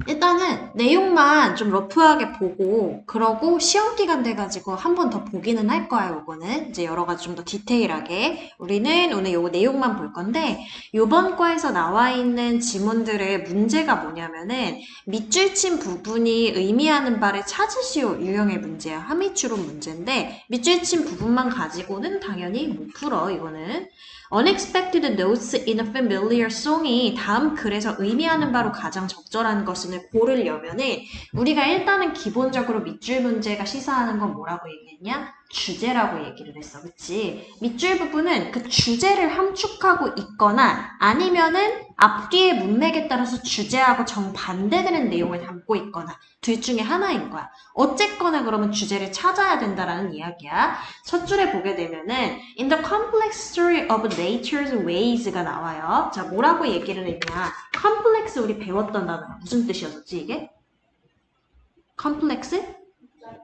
일단은 내용만 좀 러프하게 보고 그러고 시험 기간 돼가지고 한 번 더 보기는 할 거야. 요거는 이제 여러 가지 좀 더 디테일하게 우리는 오늘 요거 내용만 볼 건데 요번 과에서 나와 있는 지문들의 문제가 뭐냐면은 밑줄 친 부분이 의미하는 바를 찾으시오 유형의 문제야. 함의추론 문제인데 밑줄 친 부분만 가지고는 당연히 못 풀어. 이거는 Unexpected notes in a familiar song이 다음 글에서 의미하는 바로 가장 적절한 것을 고르려면은 우리가 일단은 기본적으로 밑줄 문제가 시사하는 건 뭐라고 얘기했냐? 주제라고 얘기를 했어. 그치? 밑줄 부분은 그 주제를 함축하고 있거나 아니면은 앞뒤의 문맥에 따라서 주제하고 정반대되는 내용을 담고 있거나 둘 중에 하나인 거야. 어쨌거나 그러면 주제를 찾아야 된다라는 이야기야. 첫 줄에 보게 되면은 In the complex story of nature's ways가 나와요. 자, 뭐라고 얘기를 했냐? complex 우리 배웠던 단어가 무슨 뜻이었지 이게? complex?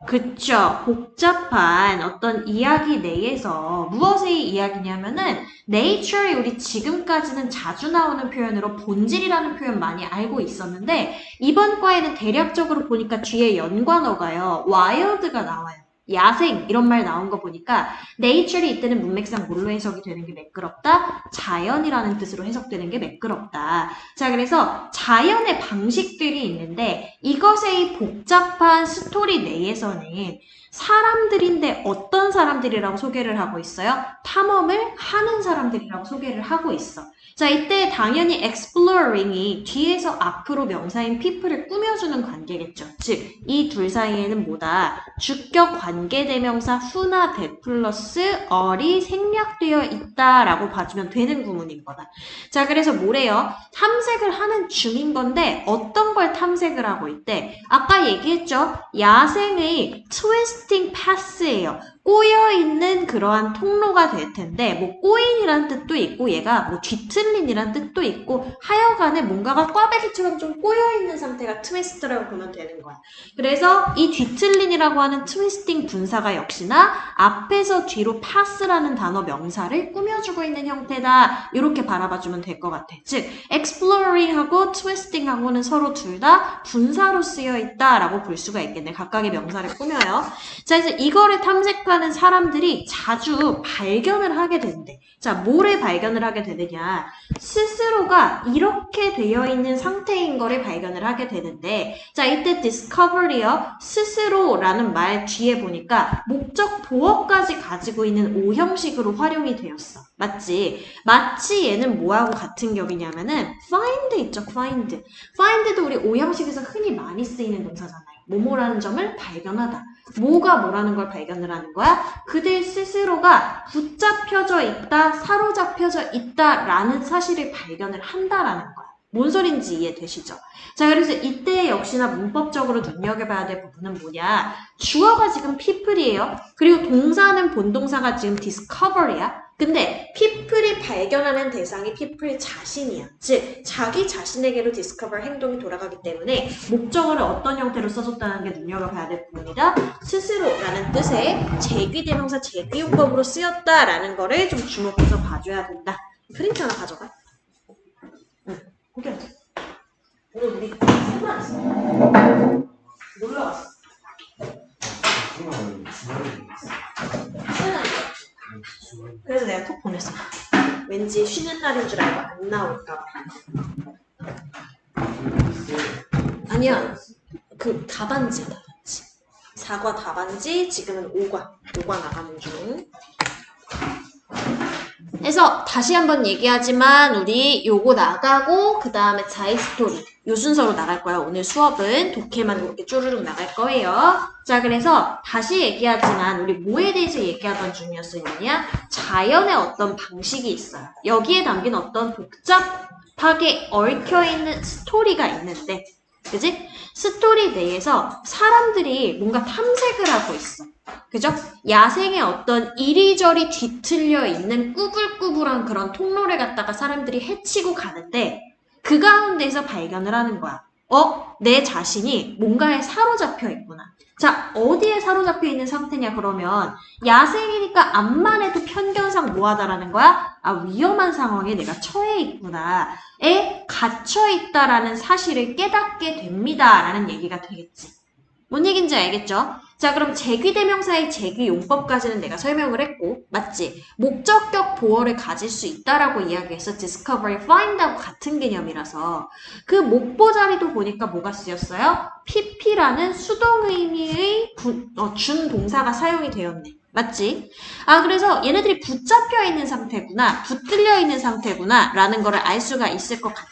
그쵸. 복잡한 어떤 이야기 내에서 무엇의 이야기냐면은 nature이 우리 지금까지는 자주 나오는 표현으로 본질이라는 표현 많이 알고 있었는데 이번 과에는 대략적으로 보니까 뒤에 연관어가요. wild가 나와요. 야생 이런 말 나온 거 보니까 nature이 이때는 문맥상 뭘로 해석이 되는 게 매끄럽다? 자연이라는 뜻으로 해석되는 게 매끄럽다. 자, 그래서 자연의 방식들이 있는데 이것의 복잡한 스토리 내에서는 사람들인데 어떤 사람들이라고 소개를 하고 있어요? 탐험을 하는 사람들이라고 소개를 하고 있어. 자, 이때 당연히 exploring이 뒤에서 앞으로 명사인 people을 꾸며주는 관계겠죠. 즉, 이 둘 사이에는 뭐다? 주격 관계대명사 후나 대 플러스 어리 생략되어 있다라고 봐주면 되는 구문인 거다. 자, 그래서 뭐래요? 탐색을 하는 중인 건데 어떤 걸 탐색을 하고 있대? 아까 얘기했죠? 야생의 트위스팅 패스예요. 꼬여있는 그러한 통로가 될 텐데 뭐 꼬인이라는 뜻도 있고 얘가 뭐 뒤틀린이라는 뜻도 있고 하여간에 뭔가가 꽈배기처럼 좀 꼬여있는 상태가 트위스트라고 보면 되는 거야. 그래서 이 뒤틀린이라고 하는 트위스팅 분사가 역시나 앞에서 뒤로 pass라는 단어 명사를 꾸며주고 있는 형태다. 이렇게 바라봐주면 될 것 같아. 즉 exploring하고 twisting하고는 서로 둘 다 분사로 쓰여 있다라고 볼 수가 있겠네. 각각의 명사를 꾸며요. 자, 그래서 이거를 탐색하는 사람들이 자주 발견을 하게 된대. 자, 뭐를 발견을 하게 되느냐. 스스로가 이렇게 되어 있는 상태인 거를 발견을 하게 되는데 자, 이때 discovery요. 스스로라는 말 뒤에 보니까 목적 보어까지 가지고 있는 오형식으로 활용이 되었어. 맞지? 마치 얘는 뭐하고 같은 격이냐면은 find 있죠, find. find도 우리 오형식에서 흔히 많이 쓰이는 동사잖아요. 뭐뭐라는 점을 발견하다. 뭐가 뭐라는 걸 발견을 하는 거야? 그들 스스로가 붙잡혀져 있다, 사로잡혀져 있다라는 사실을 발견을 한다라는 거야. 뭔 소린지 이해되시죠? 자, 그래서 이때 역시나 문법적으로 눈여겨봐야 될 부분은 뭐냐? 주어가 지금 people이에요. 그리고 동사는 본동사가 지금 discovery야. 근데 people이 발견하는 대상이 people 자신이야. 즉 자기 자신에게로 discover 행동이 돌아가기 때문에 목적어를 어떤 형태로 써줬다는 게 눈여겨봐야 될 부분이다. 스스로라는 뜻의 제귀대명사 제귀용법으로 쓰였다라는 거를 좀 주목해서 봐줘야 된다. 프린트 하나 가져가. 응, 고개하자. 오늘 우리 세번 했어. 놀러 왔어. 그래서 내가 톡 보냈어. 왠지 쉬는 날인 줄 알고 안 나올까 봐. 아니야. 그 다반지야, 다반지. 사과 다반지, 지금은 오과 나가는 중. 그래서 다시 한번 얘기하지만 우리 요거 나가고 그 다음에 자이 스토리 요 순서로 나갈 거야. 오늘 수업은 독해만 이렇게 쪼르륵 나갈 거예요. 자, 그래서 다시 얘기하지만 우리 뭐에 대해서 얘기하던 중이었으냐? 자연의 어떤 방식이 있어요. 여기에 담긴 어떤 복잡하게 얽혀있는 스토리가 있는데 그지? 스토리 내에서 사람들이 뭔가 탐색을 하고 있어. 그죠? 야생의 어떤 이리저리 뒤틀려 있는 꾸불꾸불한 그런 통로를 갖다가 사람들이 헤치고 가는데 그 가운데서 발견을 하는 거야. 내 자신이 뭔가에 사로잡혀 있구나. 자, 어디에 사로잡혀 있는 상태냐 그러면 야생이니까 앞만 해도 편견상 뭐하다라는 거야? 아, 위험한 상황에 내가 처해 있구나. 에 갇혀 있다라는 사실을 깨닫게 됩니다. 라는 얘기가 되겠지. 뭔 얘기인지 알겠죠? 자, 그럼 제귀대명사의 제귀용법까지는 내가 설명을 했고, 맞지? 목적격 보어를 가질 수 있다라고 이야기했어. discover, find하고 같은 개념이라서. 그 목보 자리도 보니까 뭐가 쓰였어요? pp라는 수동의미의 준동사가 사용이 되었네. 맞지? 아, 그래서 얘네들이 붙잡혀 있는 상태구나, 붙들려 있는 상태구나, 라는 거를 알 수가 있을 것 같아.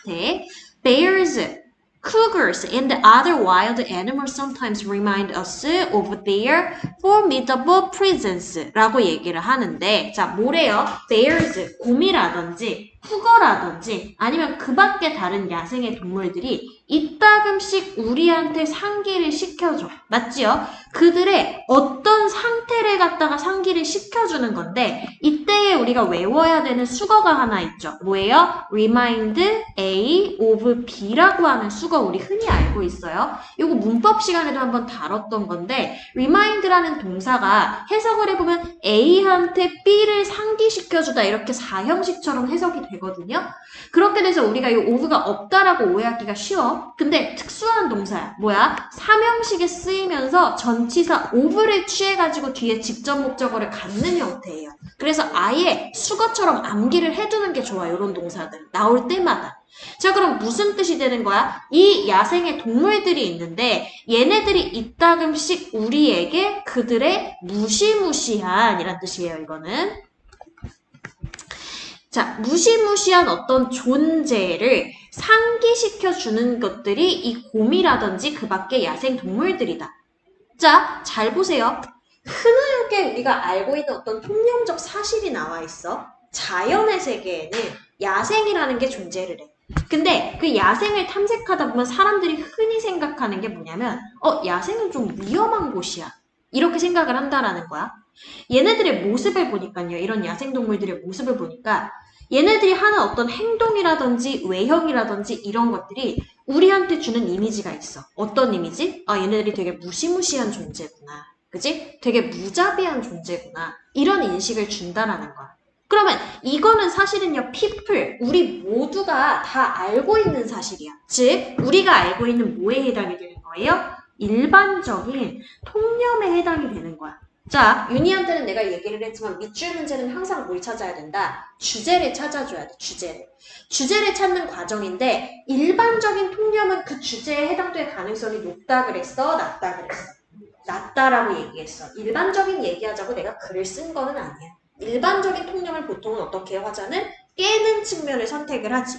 Bears, cougars, and other wild animals sometimes remind us of their formidable presence 라고 얘기를 하는데, 자, 뭐래요? Bears, 곰이라든지, 쿠거라든지, 아니면 그 밖에 다른 야생의 동물들이 이따금씩 우리한테 상기를 시켜줘. 맞지요? 그들의 어떤 상태를 갖다가 상기를 시켜주는 건데, 이때에 우리가 외워야 되는 수거가 하나 있죠. 뭐예요? remind A of B라고 하는 수거 우리 흔히 알고 있어요. 이거 문법 시간에도 한번 다뤘던 건데, remind라는 동사가 해석을 해보면 A한테 B를 상기시켜주다 이렇게 사형식처럼 해석이 되거든요. 그렇게 돼서 우리가 이 of가 없다라고 오해하기가 쉬워. 근데 특수한 동사야. 뭐야? 사명식에 쓰이면서 전치사 of를 취해가지고 뒤에 직접 목적어를 갖는 형태예요. 그래서 아예 수거처럼 암기를 해두는 게 좋아. 이런 동사들 나올 때마다. 자, 그럼 무슨 뜻이 되는 거야? 이 야생의 동물들이 있는데 얘네들이 이따금씩 우리에게 그들의 무시무시한 이란 뜻이에요. 이거는. 자, 무시무시한 어떤 존재를 상기시켜주는 것들이 이 곰이라든지 그 밖의 야생 동물들이다. 자, 잘 보세요. 흔하게 우리가 알고 있는 어떤 통념적 사실이 나와 있어. 자연의 세계에는 야생이라는 게 존재를 해. 근데 그 야생을 탐색하다 보면 사람들이 흔히 생각하는 게 뭐냐면 야생은 좀 위험한 곳이야. 이렇게 생각을 한다라는 거야. 얘네들의 모습을 보니까요. 이런 야생동물들의 모습을 보니까 얘네들이 하는 어떤 행동이라든지 외형이라든지 이런 것들이 우리한테 주는 이미지가 있어. 어떤 이미지? 아, 얘네들이 되게 무시무시한 존재구나. 그지? 되게 무자비한 존재구나. 이런 인식을 준다라는 거야. 그러면 이거는 사실은요, people, 우리 모두가 다 알고 있는 사실이야. 즉, 우리가 알고 있는 뭐에 해당이 되는 거예요? 일반적인 통념에 해당이 되는 거야. 자, 윤희한테는 내가 얘기를 했지만 밑줄 문제는 항상 뭘 찾아야 된다? 주제를 찾아줘야 돼, 주제를. 주제를 찾는 과정인데 일반적인 통념은 그 주제에 해당될 가능성이 높다 그랬어? 낮다 그랬어? 낮다라고 얘기했어. 일반적인 얘기하자고 내가 글을 쓴 거는 아니야. 일반적인 통념을 보통은 어떻게 하자는 깨는 측면을 선택을 하지.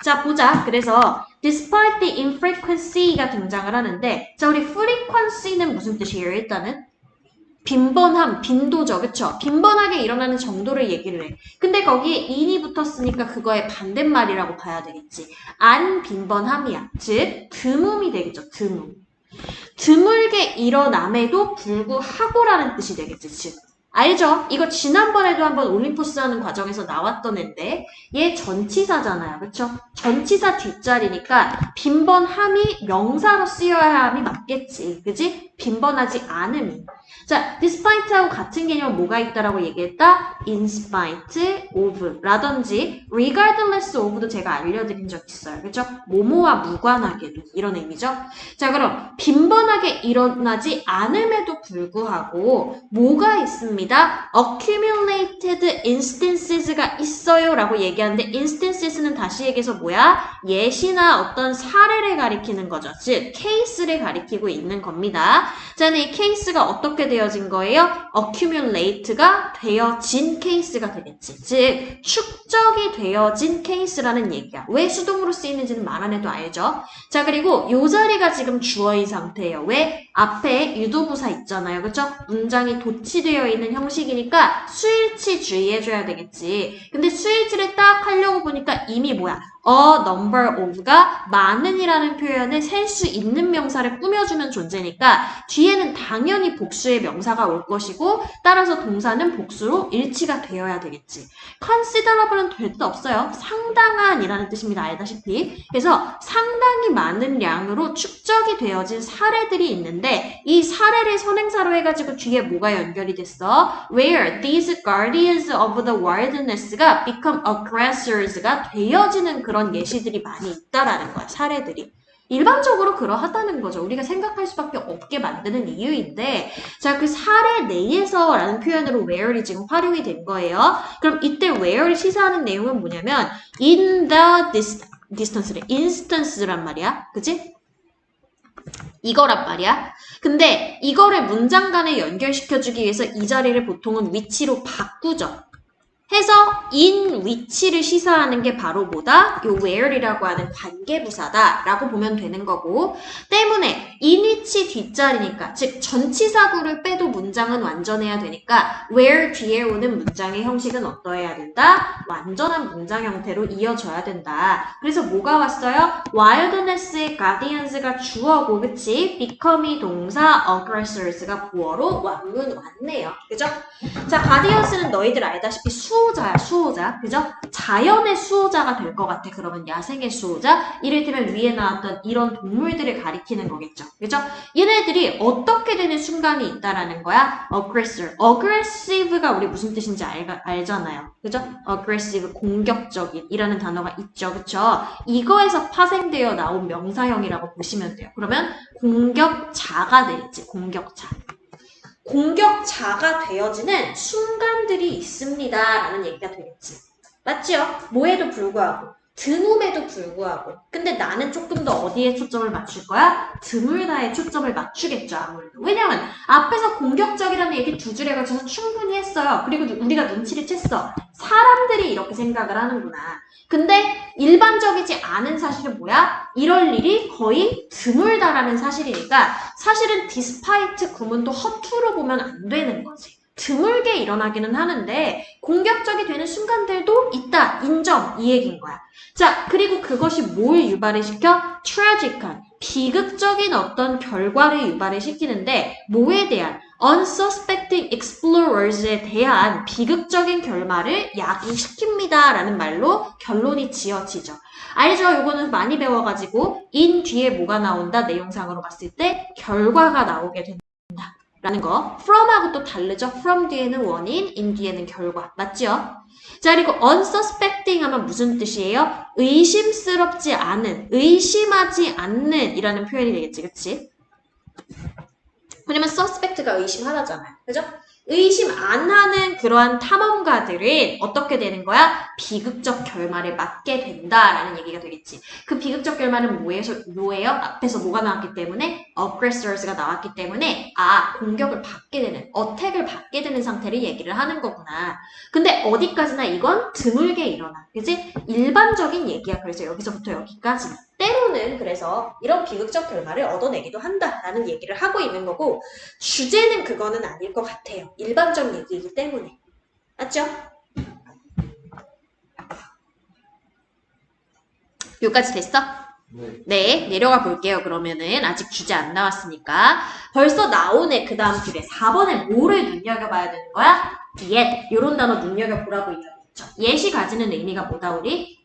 자, 보자. 그래서 despite the infrequency가 등장을 하는데, 자, 우리 frequency는 무슨 뜻이에요? 일단은 빈번함, 빈도죠. 그쵸? 빈번하게 일어나는 정도를 얘기를 해. 근데 거기에 in이 붙었으니까 그거의 반대말이라고 봐야 되겠지. 안 빈번함이야. 즉, 드문이 되겠죠. 드문. 드물게 일어남에도 불구하고라는 뜻이 되겠지. 즉, 알죠? 이거 지난번에도 한번 올림포스 하는 과정에서 나왔던 앤데 얘 전치사잖아요. 그쵸? 전치사 뒷자리니까 빈번함이 명사로 쓰여야 함이 맞겠지. 그지? 빈번하지 않음이. 자, despite하고 같은 개념은 뭐가 있다라고 얘기했다? in spite of 라든지 regardless of도 제가 알려드린 적 있어요. 그죠? 뭐뭐와 무관하게도 이런 의미죠. 자, 그럼 빈번하게 일어나지 않음에도 불구하고 뭐가 있습니다? accumulated instances가 있어요 라고 얘기하는데 instances는 다시 얘기해서 뭐야? 예시나 어떤 사례를 가리키는 거죠. 즉, 케이스를 가리키고 있는 겁니다. 자, 이 케이스가 어떻게 되어진 거예요? accumulate가 되어진 케이스가 되겠지. 즉, 축적이 되어진 케이스라는 얘기야. 왜 수동으로 쓰이는지는 말 안 해도 알죠? 자, 그리고 이 자리가 지금 주어인 상태예요. 왜? 앞에 유도부사 있잖아요. 그쵸? 문장이 도치되어 있는 형식이니까 수일치 주의해줘야 되겠지. 근데 수일치를 딱 하려고 보니까 이미 뭐야? a number of가 많은이라는 표현을 셀 수 있는 명사를 꾸며주는 존재니까 뒤에는 당연히 복수의 명사가 올 것이고 따라서 동사는 복수로 일치가 되어야 되겠지. considerable은 될 듯 없어요. 상당한 이라는 뜻입니다. 알다시피. 그래서 상당히 많은 양으로 축적이 되어진 사례들이 있는데 되는데 이 사례를 선행사로 해가지고 뒤에 뭐가 연결이 됐어? Where these guardians of the wilderness가 become aggressors가 되어지는 그런 예시들이 많이 있다라는 거야. 사례들이. 일반적으로 그러하다는 거죠. 우리가 생각할 수밖에 없게 만드는 이유인데 자, 그 사례 내에서 라는 표현으로 where이 지금 활용이 된 거예요. 그럼 이때 where를 시사하는 내용은 뭐냐면 in the distance래. instance란 말이야. 그치? 이거란 말이야. 근데 이거를 문장 간에 연결시켜주기 위해서 이 자리를 보통은 위치로 바꾸죠. 해서 in 위치를 시사하는 게 바로 뭐다? 요 where이라고 하는 관계부사다라고 보면 되는 거고 때문에 in 위치 뒷자리니까 즉 전치사구를 빼도 문장은 완전해야 되니까 where 뒤에 오는 문장의 형식은 어떠해야 된다? 완전한 문장 형태로 이어져야 된다. 그래서 뭐가 왔어요? wilderness의 guardians가 주어고 그치? become이 동사, aggressors가 보어로 왕문 왔네요. 그죠? 자, guardians는 너희들 알다시피 수호자야, 수호자. 그죠? 자연의 수호자가 될 것 같아. 그러면 야생의 수호자. 이를테면 위에 나왔던 이런 동물들을 가리키는 거겠죠. 그죠? 얘네들이 어떻게 되는 순간이 있다라는 거야? aggressor. aggressive가 우리 무슨 뜻인지 알잖아요. 그죠? aggressive, 공격적인 이라는 단어가 있죠. 그쵸? 이거에서 파생되어 나온 명사형이라고 보시면 돼요. 그러면 공격자가 되겠지. 공격자. 공격자가 되어지는 순간들이 있습니다. 라는 얘기가 되겠지. 맞지요? 뭐에도 불구하고. 드물에도 불구하고. 근데 나는 조금 더 어디에 초점을 맞출 거야? 드물다에 초점을 맞추겠죠, 아무래도. 왜냐면 앞에서 공격적이라는 얘기 두 줄에 걸쳐서 충분히 했어요. 그리고 우리가 눈치를 챘어. 사람들이 이렇게 생각을 하는구나. 근데 일반적이지 않은 사실은 뭐야? 이럴 일이 거의 드물다라는 사실이니까 사실은 despite 구문도 허투루 보면 안 되는 거지. 드물게 일어나기는 하는데 공격적이 되는 순간들도 있다. 인정. 이 얘기인 거야. 자, 그리고 그것이 뭘 유발을 시켜? tragic한, 비극적인 어떤 결과를 유발을 시키는데 뭐에 대한? unsuspecting explorers에 대한 비극적인 결말을 야기시킵니다. 라는 말로 결론이 지어지죠. 알죠? 요거는 많이 배워가지고 in 뒤에 뭐가 나온다? 내용상으로 봤을 때 결과가 나오게 된다. 라는 거. from하고 또 다르죠? from 뒤에는 원인, in 뒤에는 결과. 맞죠? 자, 그리고 unsuspecting 하면 무슨 뜻이에요? 의심스럽지 않은, 의심하지 않는 이라는 표현이 되겠지, 그치? 왜냐면 suspect가 의심하다잖아요. 그죠? 의심 안 하는 그러한 탐험가들은 어떻게 되는 거야? 비극적 결말을 맞게 된다라는 얘기가 되겠지. 그 비극적 결말은 뭐예요? 앞에서 뭐가 나왔기 때문에 aggressors가 나왔기 때문에 공격을 받게 되는, 어택을 받게 되는 상태를 얘기를 하는 거구나. 근데 어디까지나 이건 드물게 일어나. 그지? 일반적인 얘기야. 그래서 여기서부터 여기까지. 때로는 그래서 이런 비극적 결말을 얻어내기도 한다라는 얘기를 하고 있는 거고 주제는 그거는 아닐 것 같아요. 일반적 얘기이기 때문에. 맞죠? 여기까지 됐어? 네, 내려가 볼게요. 그러면은 아직 주제 안 나왔으니까 벌써 나오네. 그 다음 줄에 4번에 뭐를 눈여겨봐야 되는 거야? yet, 이런 단어 눈여겨보라고 이야기했죠. yet이 가지는 의미가 뭐다 우리?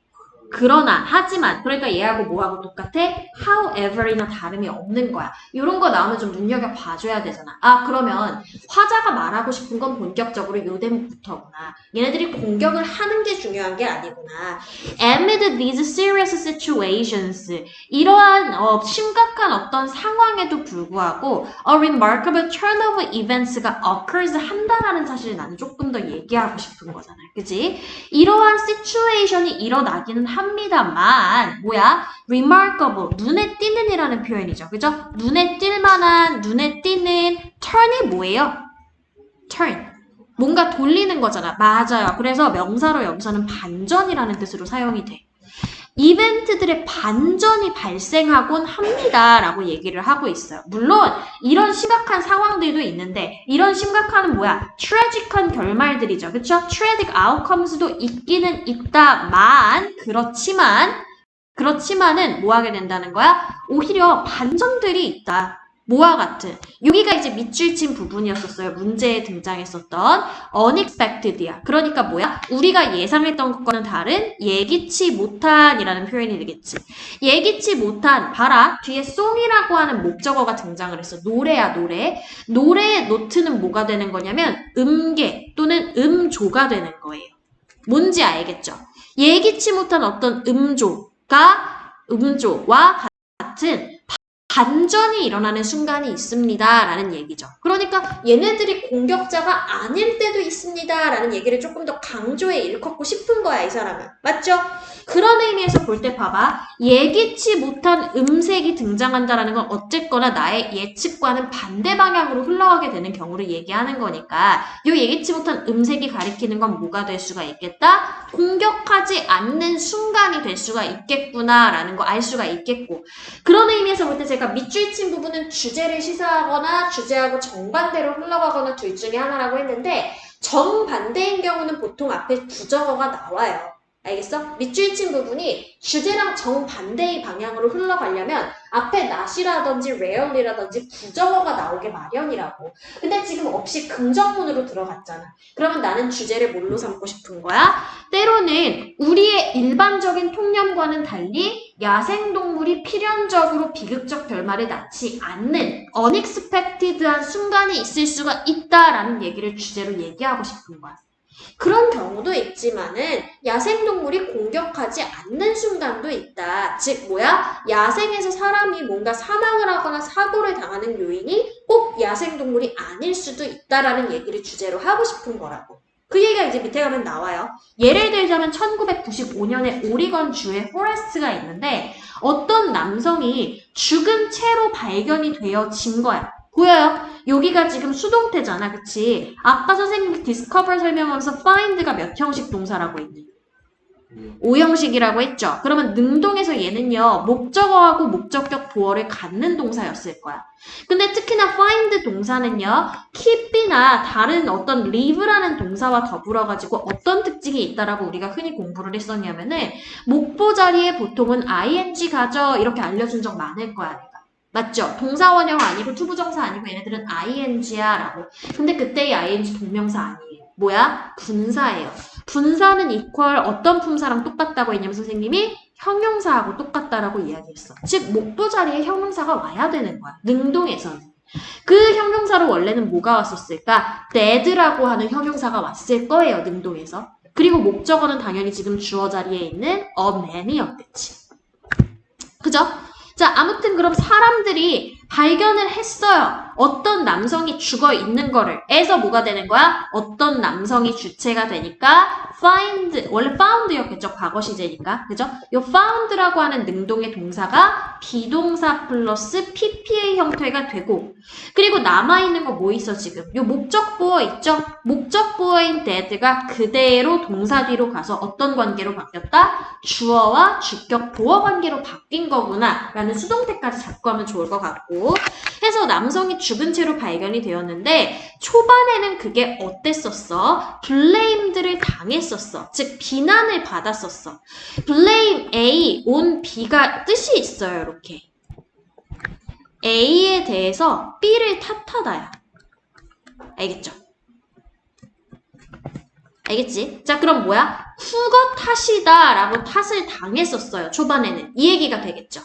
그러나, 하지만, 그러니까 얘하고 뭐하고 똑같아? however이나 다름이 없는 거야. 이런 거 나오면 좀 눈여겨봐줘야 되잖아. 그러면 화자가 말하고 싶은 건 본격적으로 요 대목부터구나. 얘네들이 공격을 하는 게 중요한 게 아니구나. Amid these serious situations, 이러한 심각한 어떤 상황에도 불구하고 a remarkable turn of events가 occurs 한다라는 사실을 나는 조금 더 얘기하고 싶은 거잖아. 그치? 이러한 situation이 일어나기는 합니다만 뭐야? remarkable, 눈에 띄는 이라는 표현이죠. 그죠? 눈에 띌 만한, 눈에 띄는 turn이 뭐예요? turn. 뭔가 돌리는 거잖아. 맞아요. 그래서 명사로 여기서는 반전이라는 뜻으로 사용이 돼. 이벤트들의 반전이 발생하곤 합니다. 라고 얘기를 하고 있어요. 물론 이런 심각한 상황들도 있는데 이런 심각한 뭐야? 트래직한 결말들이죠. 그쵸? 트래직 아웃컴스도 있기는 있다만 그렇지만은 뭐 하게 된다는 거야? 오히려 반전들이 있다. 뭐와 같은 여기가 이제 밑줄 친 부분이었었어요. 문제에 등장했었던 unexpected야. 그러니까 뭐야? 우리가 예상했던 것과는 다른 예기치 못한이라는 표현이 되겠지. 예기치 못한 봐라. 뒤에 song이라고 하는 목적어가 등장을 했어. 노래야 노래. 노래의 노트는 뭐가 되는 거냐면 음계 또는 음조가 되는 거예요. 뭔지 알겠죠? 예기치 못한 어떤 음조와 같은 반전이 일어나는 순간이 있습니다. 라는 얘기죠. 그러니까 얘네들이 공격자가 아닐 때도 있습니다. 라는 얘기를 조금 더 강조해 일컫고 싶은 거야, 이 사람은. 맞죠? 그런 의미에서 볼 때 봐봐. 예기치 못한 음색이 등장한다라는 건 어쨌거나 나의 예측과는 반대 방향으로 흘러가게 되는 경우를 얘기하는 거니까 이 예기치 못한 음색이 가리키는 건 뭐가 될 수가 있겠다? 공격하지 않는 순간이 될 수가 있겠구나라는 거 알 수가 있겠고 그런 의미에서 볼 때 제가 밑줄 친 부분은 주제를 시사하거나 주제하고 정반대로 흘러가거나 둘 중에 하나라고 했는데 정반대인 경우는 보통 앞에 부정어가 나와요. 알겠어? 밑줄 친 부분이 주제랑 정반대의 방향으로 흘러가려면 앞에 not이라든지 rarely라든지 부정어가 나오게 마련이라고. 근데 지금 없이 긍정문으로 들어갔잖아. 그러면 나는 주제를 뭘로 삼고 싶은 거야? 때로는 우리의 일반적인 통념과는 달리 야생동물이 필연적으로 비극적 결말을 낳지 않는 unexpected한 순간이 있을 수가 있다라는 얘기를 주제로 얘기하고 싶은 거야. 그런 경우도 있지만은 야생동물이 공격하지 않는 순간도 있다. 즉 뭐야? 야생에서 사람이 뭔가 사망을 하거나 사고를 당하는 요인이 꼭 야생동물이 아닐 수도 있다라는 얘기를 주제로 하고 싶은 거라고. 그 얘기가 이제 밑에 가면 나와요. 예를 들자면 1995년에 오리건 주에 포레스트가 있는데 어떤 남성이 죽은 채로 발견이 되어진 거야. 보여요? 여기가 지금 수동태잖아, 그치? 아까 선생님이 discover 설명하면서 find가 몇 형식 동사라고 했니? 5형식이라고 했죠? 그러면 능동에서 얘는요, 목적어하고 목적격 보어를 갖는 동사였을 거야. 근데 특히나 find 동사는요, keep이나 다른 어떤 live라는 동사와 더불어가지고 어떤 특징이 있다라고 우리가 흔히 공부를 했었냐면은, 목보 자리에 보통은 ing 가져, 이렇게 알려준 적 많을 거야, 내가. 맞죠? 동사원형 아니고 투부정사 아니고 얘네들은 ing야 라고. 근데 그때의 ing 동명사 아니에요. 뭐야? 분사예요. 분사는 equal 어떤 품사랑 똑같다고 했냐면 선생님이 형용사하고 똑같다라고 이야기했어. 즉 목보 자리에 형용사가 와야 되는 거야. 능동에서는. 그 형용사로 원래는 뭐가 왔었을까? dead라고 하는 형용사가 왔을 거예요. 능동에서. 그리고 목적어는 당연히 지금 주어 자리에 있는 a man이었겠지. 그죠? 자, 아무튼 그럼 사람들이 발견을 했어요. 어떤 남성이 죽어 있는 거를. 에서 뭐가 되는 거야? 어떤 남성이 주체가 되니까 find, 원래 found였겠죠. 과거 시제니까. 그죠? 요 found라고 하는 능동의 동사가 비동사 플러스 PPA 형태가 되고 그리고 남아있는 거 뭐 있어 지금? 요 목적보어 있죠? 목적보어인 dead가 그대로 동사 뒤로 가서 어떤 관계로 바뀌었다? 주어와 주격 보어 관계로 바뀐 거구나 라는 수동태까지 잡고 하면 좋을 것 같고 해서 남성이 죽은 채로 발견이 되었는데 초반에는 그게 어땠었어? blame들을 당했었어. 즉 비난을 받았었어. blame A on B가 뜻이 있어요. 이렇게. A에 대해서 B를 탓하다야. 알겠죠? 알겠지? 자 그럼 뭐야? 후거 탓이다 라고 탓을 당했었어요. 초반에는. 이 얘기가 되겠죠?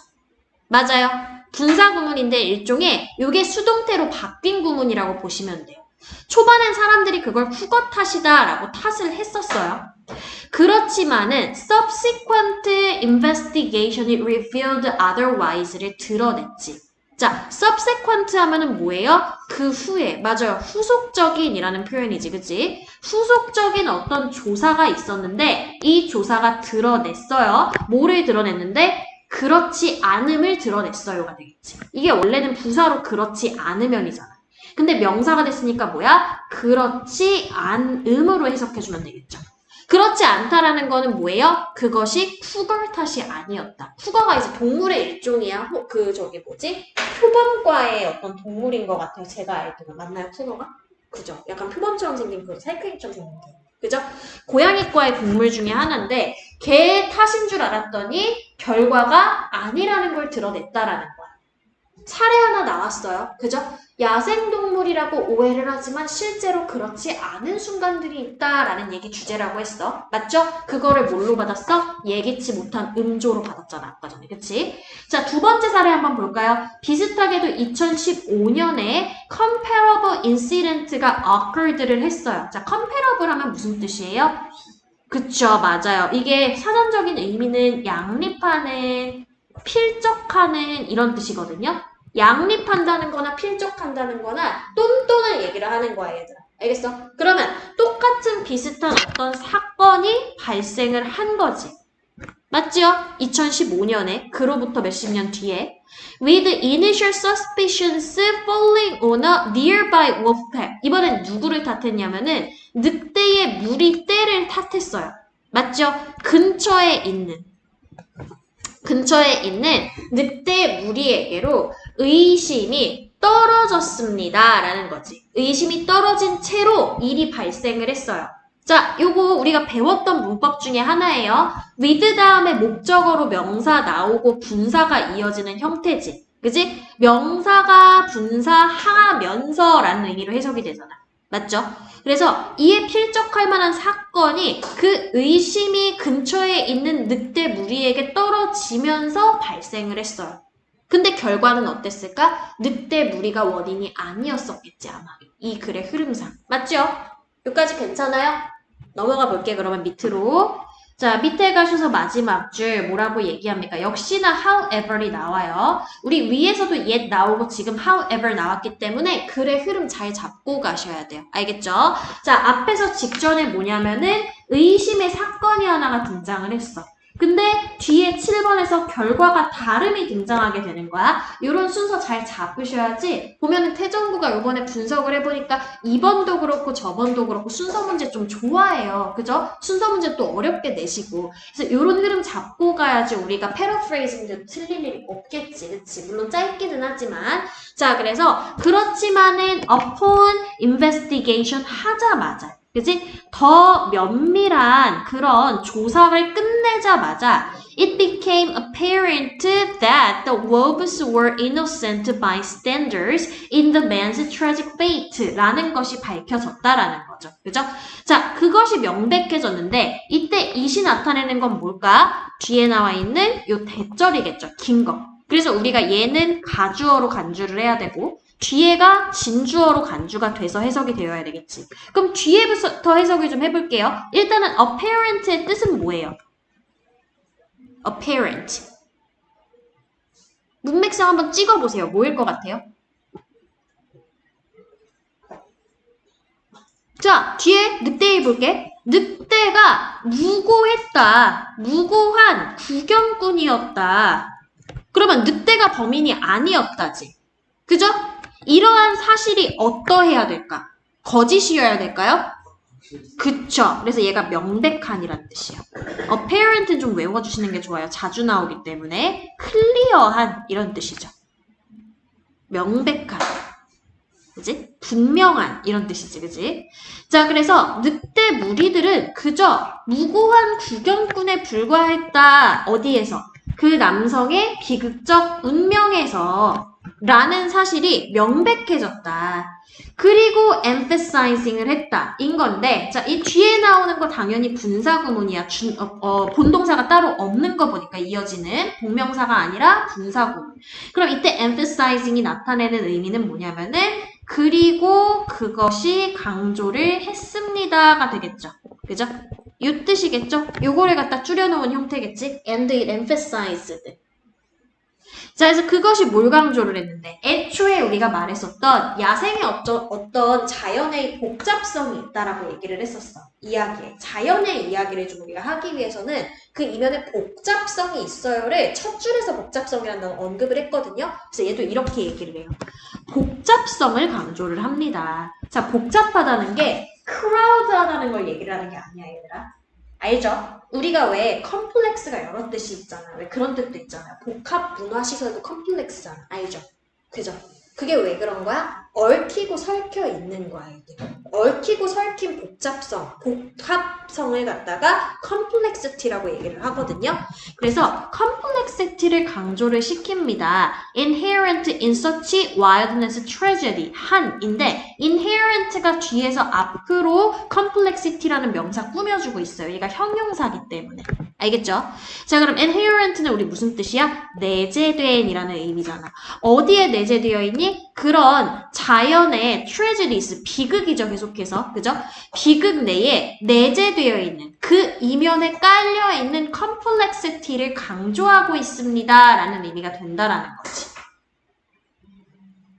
맞아요. 분사 구문인데 일종의 이게 수동태로 바뀐 구문이라고 보시면 돼요. 초반엔 사람들이 그걸 후거 탓이다 라고 탓을 했었어요. 그렇지만은 subsequent investigation이 revealed otherwise를 드러냈지. 자, subsequent 하면은 뭐예요? 그 후에, 맞아요. 후속적인이라는 표현이지, 그치? 후속적인 어떤 조사가 있었는데 이 조사가 드러냈어요. 뭐를 드러냈는데? 그렇지 않음을 드러냈어요가 되겠지. 이게 원래는 부사로 그렇지 않으면이잖아. 근데 명사가 됐으니까 뭐야? 그렇지 않음으로 해석해주면 되겠죠. 그렇지 않다라는 거는 뭐예요? 그것이 후거 탓이 아니었다. 후거가 이제 동물의 일종이야. 표범과의 어떤 동물인 것 같아요. 제가 알기로. 맞나요, 후거가? 그죠? 약간 표범처럼 생긴 그 살쾡이처럼 생긴 거. 그죠? 고양이과의 동물 중에 하나인데 걔의 탓인 줄 알았더니 결과가 아니라는 걸 드러냈다라는 거야. 사례 하나 나왔어요. 그죠? 야생동물이라고 오해를 하지만 실제로 그렇지 않은 순간들이 있다라는 얘기 주제라고 했어. 맞죠? 그거를 뭘로 받았어? 예기치 못한 음조로 받았잖아. 아까 전에. 그치? 자, 두 번째 사례 한번 볼까요? 비슷하게도 2015년에 comparable incident가 occurred를 했어요. 자, comparable 하면 무슨 뜻이에요? 그쵸, 맞아요. 이게 사전적인 의미는 양립하는, 필적하는 이런 뜻이거든요. 양립한다는 거나 필적한다는 거나 똔똔을 얘기를 하는 거야, 얘들아. 알겠어? 그러면 똑같은 비슷한 어떤 사건이 발생을 한 거지. 맞죠? 2015년에 그로부터 몇십 년 뒤에 with initial suspicions falling on a nearby wolf pack. 이번엔 누구를 탓했냐면은 늑대의 무리 떼를 탓했어요. 맞죠? 근처에 있는 늑대 무리에게로 의심이 떨어졌습니다. 라는 거지. 의심이 떨어진 채로 일이 발생을 했어요. 자, 요거 우리가 배웠던 문법 중에 하나예요. with 다음에 목적어로 명사 나오고 분사가 이어지는 형태지. 그지? 명사가 분사하면서라는 의미로 해석이 되잖아. 맞죠? 그래서 이에 필적할 만한 사건이 그 의심이 근처에 있는 늑대 무리에게 떨어지면서 발생을 했어요. 근데 결과는 어땠을까? 늑대 무리가 원인이 아니었었겠지 아마. 이 글의 흐름상. 맞죠? 여기까지 괜찮아요? 넘어가 볼게 그러면 밑으로. 자, 밑에 가셔서 마지막 줄 뭐라고 얘기합니까? 역시나 however이 나와요. 우리 위에서도 yet 나오고 지금 however 나왔기 때문에 글의 흐름 잘 잡고 가셔야 돼요. 알겠죠? 자, 앞에서 직전에 뭐냐면은 의심의 사건이 하나가 등장을 했어. 근데 뒤에 7번에서 결과가 다름이 등장하게 되는 거야. 이런 순서 잘 잡으셔야지. 보면은 태정구가 요번에 분석을 해보니까 2번도 그렇고 저번도 그렇고 순서 문제 좀 좋아해요. 그죠? 순서 문제 또 어렵게 내시고. 그래서 이런 흐름 잡고 가야지 우리가 패러프레이징도 틀릴 일이 없겠지. 그치? 물론 짧기는 하지만. 자, 그래서 그렇지만은 upon investigation 하자마자 그지? 더 면밀한 그런 조사를 끝내자마자 it became apparent that the wolves were innocent bystanders in the man's tragic fate 라는 것이 밝혀졌다라는 거죠. 그죠? 자, 그것이 명백해졌는데 이때 it이 나타내는 건 뭘까? 뒤에 나와 있는 요 대절이겠죠. 긴 거. 그래서 우리가 얘는 가주어로 간주를 해야 되고 뒤에가 진주어로 간주가 돼서 해석이 되어야 되겠지. 그럼 뒤에부터 해석을 좀 해볼게요. 일단은 apparent의 뜻은 뭐예요? apparent. 문맥상 한번 찍어보세요. 뭐일 것 같아요? 자, 뒤에 늑대 볼게. 늑대가 무고했다. 무고한 구경꾼이었다. 그러면 늑대가 범인이 아니었다지. 그죠? 이러한 사실이 어떠해야 될까? 거짓이어야 될까요? 그쵸. 그래서 얘가 명백한이라는 뜻이야. apparent는 좀 외워주시는 게 좋아요. 자주 나오기 때문에 클리어한 이런 뜻이죠. 명백한. 그지? 분명한 이런 뜻이지. 그지? 자, 그래서 늑대 무리들은 그저 무고한 구경꾼에 불과했다. 어디에서? 그 남성의 비극적 운명에서 라는 사실이 명백해졌다. 그리고 emphasizing을 했다. 인 건데 자, 이 뒤에 나오는 거 당연히 분사구문이야. 본동사가 따로 없는 거 보니까 이어지는 동명사가 아니라 분사구문. 그럼 이때 emphasizing이 나타내는 의미는 뭐냐면은 그리고 그것이 강조를 했습니다가 되겠죠. 그죠? 이 뜻이겠죠? 요거를 갖다 줄여놓은 형태겠지? And it emphasized. 자, 그래서 그것이 뭘 강조를 했는데 애초에 우리가 말했었던 야생의 어떤 자연의 복잡성이 있다라고 얘기를 했었어. 이야기에. 자연의 이야기를 좀 우리가 하기 위해서는 그 이면에 복잡성이 있어요를 첫 줄에서 복잡성이라는 언급을 했거든요. 그래서 얘도 이렇게 얘기를 해요. 복잡성을 강조를 합니다. 자, 복잡하다는 게 crowd하다는 걸 얘기를 하는 게 아니야, 얘들아. 알죠? 우리가 왜 컴플렉스가 여러 뜻이 있잖아. 왜 그런 뜻도 있잖아요. 복합 문화 시설도 컴플렉스잖아. 알죠? 그죠? 그게 왜 그런 거야? 얽히고 설켜 있는 거야, 이게. 얽히고 설킨 복잡성, 복합성을 갖다가 complexity라고 얘기를 하거든요. 그래서 complexity를 강조를 시킵니다. inherent in such wildness tragedy 한인데 inherent가 뒤에서 앞으로 complexity라는 명사 꾸며주고 있어요. 얘가 형용사기 때문에. 알겠죠? 자, 그럼 inherent는 우리 무슨 뜻이야? 내재된이라는 의미잖아. 어디에 내재되어 있니? 그런 자연의 tragedies, 비극이죠, 계속해서. 그죠? 비극 내에 내재되어 있는 그 이면에 깔려있는 complexity를 강조하고 있습니다. 라는 의미가 된다라는 거지.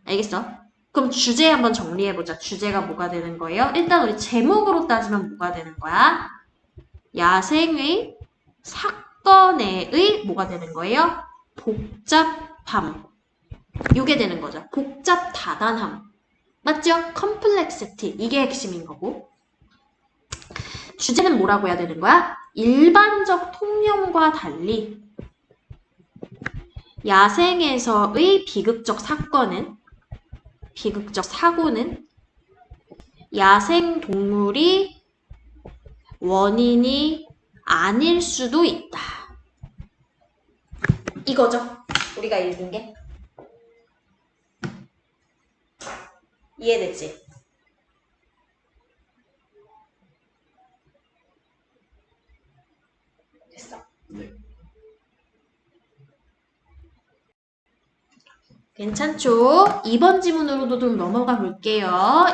알겠어? 그럼 주제 한번 정리해보자. 주제가 뭐가 되는 거예요? 일단 우리 제목으로 따지면 뭐가 되는 거야? 야생의 사건의 뭐가 되는 거예요? 복잡함. 이게 되는 거죠. 복잡다단함. 맞죠? complexity. 이게 핵심인 거고. 주제는 뭐라고 해야 되는 거야? 일반적 통념과 달리 야생에서의 비극적 사건은, 비극적 사고는 야생 동물이 원인이 아닐 수도 있다. 이거죠. 우리가 읽은 게. 이해되지? 됐어. 네. 괜찮죠? 2번 지문으로도 좀 넘어가 볼게요.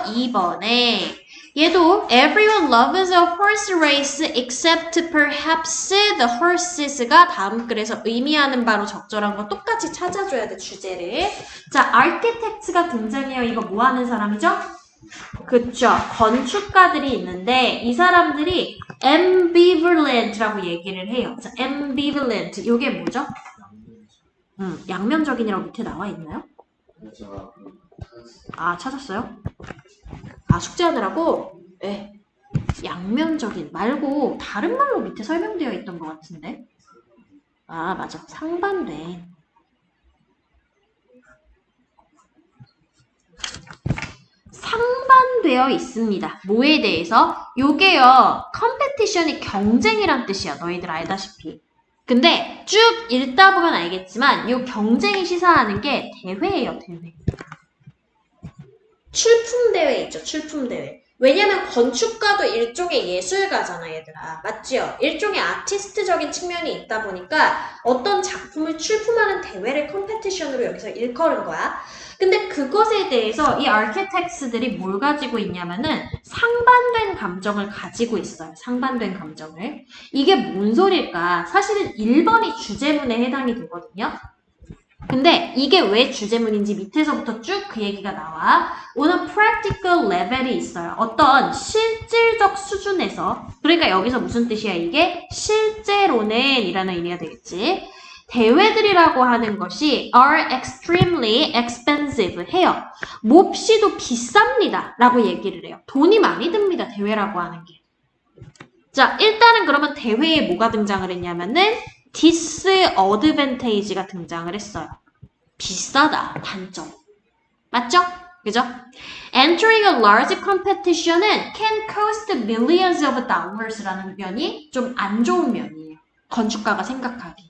2번에 얘도 Everyone loves a horse race except perhaps the horses가 다음 글에서 의미하는 바로 적절한 거 똑같이 찾아줘야 돼, 주제를. 자, architect가 등장해요. 이거 뭐 하는 사람이죠? 그쵸. 건축가들이 있는데 이 사람들이 ambivalent라고 얘기를 해요. 자, ambivalent. 이게 뭐죠? 양면적인이라고 밑에 나와 있나요? 아, 찾았어요? 아, 숙제하느라고? 네. 양면적인 말고 다른 말로 밑에 설명되어 있던 것 같은데. 아, 맞아. 상반된. 상반되어 있습니다. 뭐에 대해서? 요게요. 컴페티션이 경쟁이란 뜻이야. 너희들 알다시피. 근데 쭉 읽다 보면 알겠지만 요 경쟁이 시사하는 게 대회예요, 대회. 출품대회 있죠, 출품대회. 왜냐면 건축가도 일종의 예술가잖아, 얘들아. 맞지요? 일종의 아티스트적인 측면이 있다 보니까 어떤 작품을 출품하는 대회를 컴페티션으로 여기서 일컬은 거야. 근데 그것에 대해서 이 아키텍트들이 뭘 가지고 있냐면은 상반된 감정을 가지고 있어요. 상반된 감정을. 이게 뭔 소릴까? 사실은 1번이 주제문에 해당이 되거든요. 근데 이게 왜 주제문인지 밑에서부터 쭉 그 얘기가 나와. 오늘 practical level이 있어요. 어떤 실질적 수준에서. 그러니까 여기서 무슨 뜻이야 이게? 실제로는 이라는 의미가 되겠지. 대회들이라고 하는 것이 are extremely expensive 해요. 몹시도 비쌉니다 라고 얘기를 해요. 돈이 많이 듭니다. 대회라고 하는 게. 자, 일단은 그러면 대회에 뭐가 등장을 했냐면은 disadvantage가 등장을 했어요. 비싸다, 단점. 맞죠? 그죠? Entering a large competition은 can cost millions of dollars라는 면이 좀 안 좋은 면이에요. 건축가가 생각하기.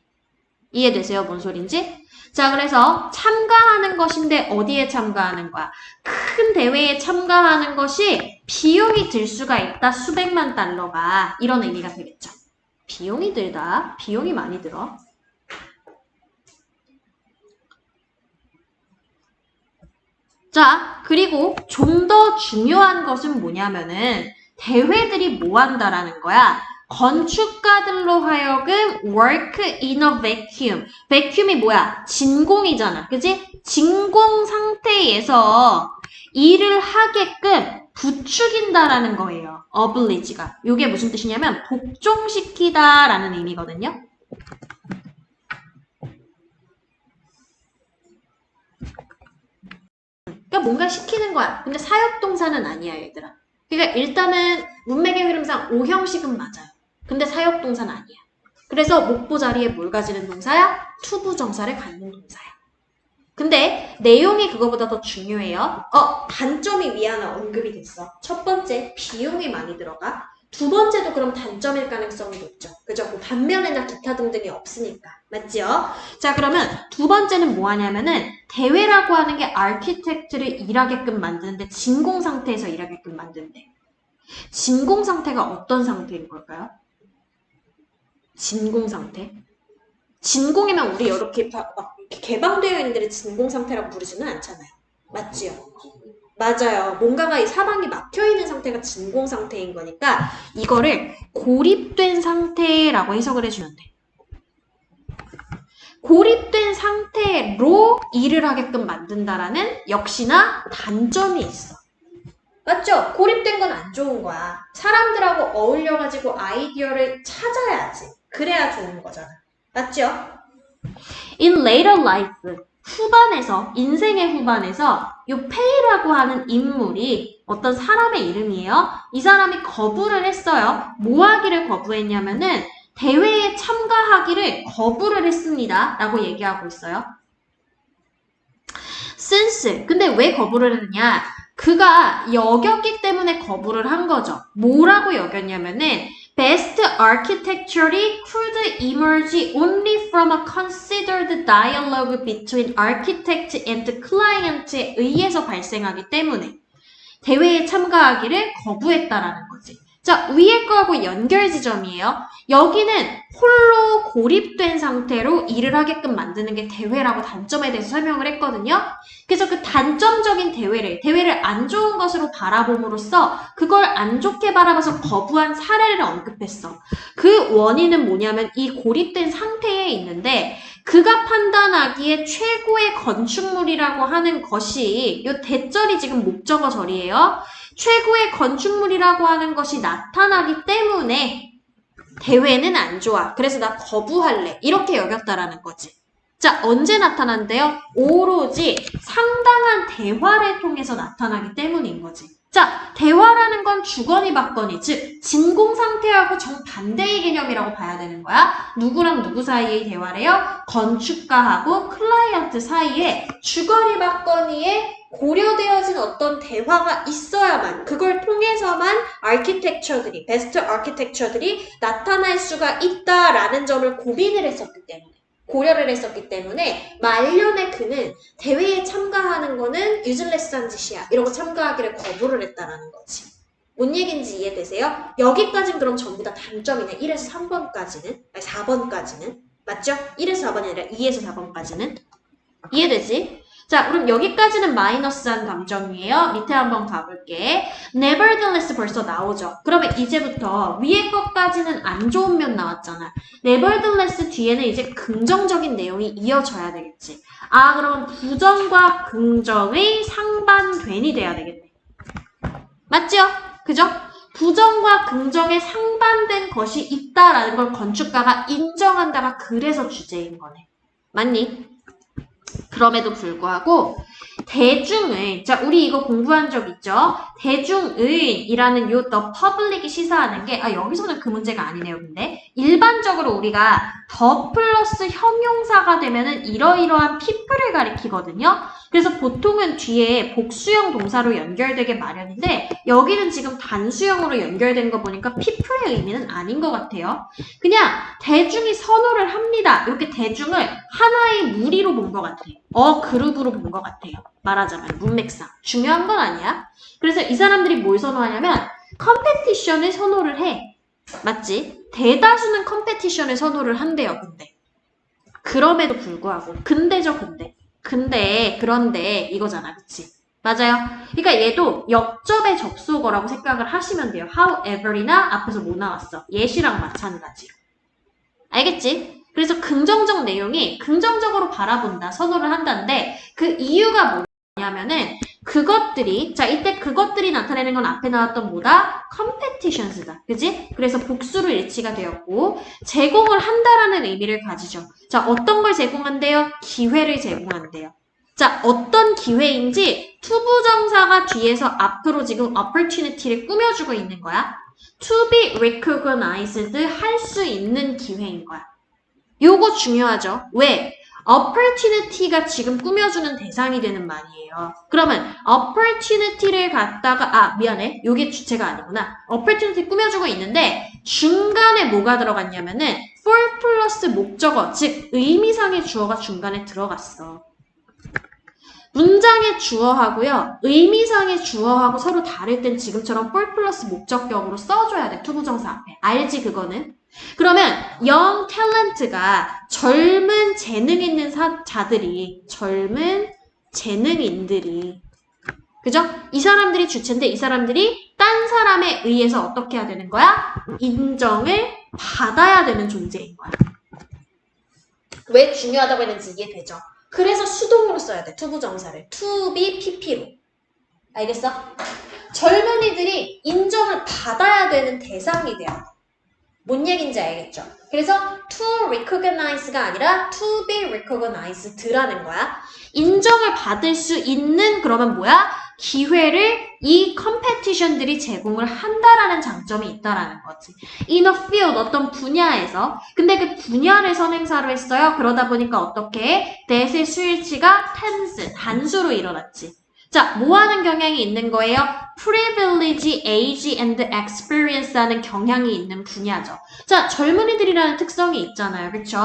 이해되세요? 뭔 소린지? 자, 그래서 참가하는 것인데 어디에 참가하는 거야? 큰 대회에 참가하는 것이 비용이 들 수가 있다. 수백만 달러가. 이런 의미가 되겠죠. 비용이 들다. 비용이 많이 들어. 자, 그리고 좀 더 중요한 것은 뭐냐면은 대회들이 뭐 한다라는 거야? 건축가들로 하여금 work in a vacuum. vacuum이 뭐야? 진공이잖아. 그지? 진공 상태에서 일을 하게끔 부추긴다라는 거예요. oblige가. 이게 무슨 뜻이냐면 복종시키다라는 의미거든요. 그러니까 뭔가 시키는 거야. 근데 사역동사는 아니야, 얘들아. 그러니까 일단은 문맥의 흐름상 오형식은 맞아요. 근데 사역동사는 아니야. 그래서 목보 자리에 뭘 가지는 동사야? 투부정사를 갖는 동사야. 근데 내용이 그거보다 더 중요해요. 단점이 위 하나 언급이 됐어. 첫 번째, 비용이 많이 들어가. 두 번째도 그럼 단점일 가능성이 높죠. 그죠? 뭐 반면에나 기타 등등이 없으니까. 맞지요? 자, 그러면 두 번째는 뭐 하냐면은 대회라고 하는 게 아키텍트를 일하게끔 만드는데 진공 상태에서 일하게끔 만드는데 진공 상태가 어떤 상태인 걸까요? 진공 상태? 진공이면 우리 이렇게 막 이렇게 개방되어 있는 데를 진공 상태라고 부르지는 않잖아요. 맞지요? 맞아요. 뭔가가 이 사방이 막혀있는 상태가 진공 상태인 거니까 이거를 고립된 상태라고 해석을 해주면 돼. 고립된 상태로 일을 하게끔 만든다라는 역시나 단점이 있어. 맞죠? 고립된 건 안 좋은 거야. 사람들하고 어울려가지고 아이디어를 찾아야지. 그래야 좋은 거잖아. 맞죠? In later life, 후반에서, 인생의 후반에서 요 페이라고 하는 인물이 어떤 사람의 이름이에요. 이 사람이 거부를 했어요. 뭐 하기를 거부했냐면은 대회에 참가하기를 거부를 했습니다. 라고 얘기하고 있어요. since, 근데 왜 거부를 했느냐? 그가 여겼기 때문에 거부를 한 거죠. 뭐라고 여겼냐면은 Best architecture could emerge only from a considered dialogue between architect and client에 의해서 발생하기 때문에 대회에 참가하기를 거부했다라는 거지. 자, 위에 거하고 연결 지점이에요. 여기는 홀로 고립된 상태로 일을 하게끔 만드는 게 대회라고 단점에 대해서 설명을 했거든요. 그래서 그 단점적인 대회를 안 좋은 것으로 바라봄으로써 그걸 안 좋게 바라봐서 거부한 사례를 언급했어. 그 원인은 뭐냐면 이 고립된 상태에 있는데 그가 판단하기에 최고의 건축물이라고 하는 것이 이 대절이 지금 목적어 절이에요. 최고의 건축물이라고 하는 것이 나타나기 때문에 대회는 안 좋아. 그래서 나 거부할래. 이렇게 여겼다라는 거지. 자, 언제 나타난대요? 오로지 상당한 대화를 통해서 나타나기 때문인 거지. 자, 대화라는 건 주거니 받거니, 즉 진공 상태하고 정반대의 개념이라고 봐야 되는 거야. 누구랑 누구 사이의 대화래요? 건축가하고 클라이언트 사이에 주거니 받거니에 고려되어진 어떤 대화가 있어야만, 그걸 통해서만 아키텍처들이, 베스트 아키텍처들이 나타날 수가 있다라는 점을 고민을 했었기 때문에, 고려를 했었기 때문에 말년에 그는 대회에 참가하는 거는 유즐레스한 짓이야. 이러고 참가하기를 거부를 했다라는 거지. 뭔 얘기인지 이해되세요? 여기까지는 그럼 전부 다 단점이네. 1에서 3번까지는, 아니 4번까지는. 맞죠? 1에서 4번이 아니라 2에서 4번까지는. 이해되지? 자, 그럼 여기까지는 마이너스한 감정이에요. 밑에 한번 가볼게. Nevertheless 벌써 나오죠. 그러면 이제부터 위에 것까지는 안 좋은 면 나왔잖아. Nevertheless 뒤에는 이제 긍정적인 내용이 이어져야 되겠지. 아, 그러면 부정과 긍정의 상반된이 돼야 되겠네. 맞죠? 그죠? 부정과 긍정의 상반된 것이 있다라는 걸 건축가가 인정한다가 그래서 주제인 거네. 맞니? 그럼에도 불구하고 대중의, 자 우리 이거 공부한 적 있죠? 대중의이라는 요 the public이 시사하는 게 여기서는 그 문제가 아니네요. 근데 일반적으로 우리가 더 플러스 형용사가 되면은 이러이러한 people을 가리키거든요. 그래서 보통은 뒤에 복수형 동사로 연결되게 마련인데 여기는 지금 단수형으로 연결된 거 보니까 people의 의미는 아닌 것 같아요. 그냥 대중이 선호를 합니다. 이렇게 대중을 하나의 무리로 본 것 같아요. 그룹으로 본 것 같아요. 말하자면 문맥상. 중요한 건 아니야. 그래서 이 사람들이 뭘 선호하냐면 컴페티션을 선호를 해. 맞지? 대다수는 컴페티션을 선호를 한대요. 근데 그럼에도 불구하고 근데죠. 그런데 이거잖아. 그치? 맞아요. 그러니까 얘도 역접의 접속어라고 생각을 하시면 돼요. however이나 앞에서 뭐 나왔어? 예시랑 마찬가지로. 알겠지? 그래서 긍정적 내용이 긍정적으로 바라본다, 선호를 한다는데 그 이유가 뭐냐면은 그것들이, 자 이때 그것들이 나타내는 건 앞에 나왔던 뭐다? competitions다. 그지? 그래서 복수로 일치가 되었고 제공을 한다라는 의미를 가지죠. 자 어떤 걸 제공한대요? 기회를 제공한대요. 자 어떤 기회인지 투부정사가 뒤에서 앞으로 지금 opportunity를 꾸며주고 있는 거야. to be recognized 할 수 있는 기회인 거야. 요거 중요하죠. 왜? opportunity가 지금 꾸며주는 대상이 되는 말이에요. 그러면 opportunity를 갖다가 미안해. 요게 주체가 아니구나. opportunity 꾸며주고 있는데 중간에 뭐가 들어갔냐면은 for 플러스 목적어, 즉 의미상의 주어가 중간에 들어갔어. 문장의 주어하고요. 의미상의 주어하고 서로 다를 땐 지금처럼 for 플러스 목적격으로 써줘야 돼. 투부정사 앞에. 알지 그거는? 그러면 young talent가 젊은 재능 있는 젊은 재능인들이 그죠? 이 사람들이 주체인데 이 사람들이 딴 사람에 의해서 어떻게 해야 되는 거야? 인정을 받아야 되는 존재인 거야. 왜 중요하다고 했는지 이해되죠? 그래서 수동으로 써야 돼. 투부정사를. to be pp로. 알겠어? 젊은이들이 인정을 받아야 되는 대상이 돼야 돼. 뭔 얘기인지 알겠죠? 그래서 to recognize가 아니라 to be recognized라는 거야. 인정을 받을 수 있는 그러면 뭐야? 기회를 이 컴페티션들이 제공을 한다라는 장점이 있다라는 거지. in a field 어떤 분야에서 근데 그 분야를 선행사로 했어요. 그러다 보니까 어떻게 that의 수일치가 tense 단수로 일어났지. 자, 뭐 하는 경향이 있는 거예요? privilege, age, and experience 하는 경향이 있는 분야죠. 자, 젊은이들이라는 특성이 있잖아요. 그쵸?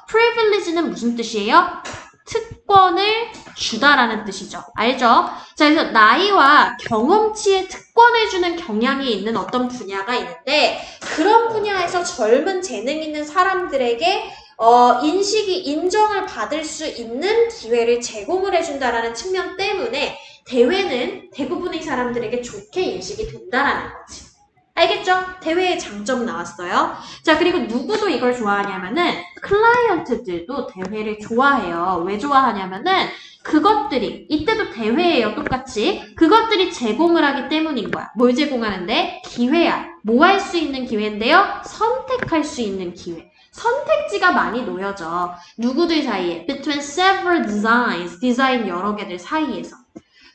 privilege는 무슨 뜻이에요? 특권을 주다라는 뜻이죠. 알죠? 자, 그래서 나이와 경험치에 특권을 주는 경향이 있는 어떤 분야가 있는데 그런 분야에서 젊은 재능 있는 사람들에게 인정을 받을 수 있는 기회를 제공을 해준다라는 측면 때문에 대회는 대부분의 사람들에게 좋게 인식이 된다라는 거지. 알겠죠? 대회의 장점 나왔어요. 자, 그리고 누구도 이걸 좋아하냐면은 클라이언트들도 대회를 좋아해요. 왜 좋아하냐면은 그것들이 이때도 대회예요. 똑같이. 그것들이 제공을 하기 때문인 거야. 뭘 제공하는데? 기회야. 뭐 할 수 있는 기회인데요? 선택할 수 있는 기회. 선택지가 많이 놓여져. 누구들 사이에? Between several designs. 디자인 여러 개들 사이에서.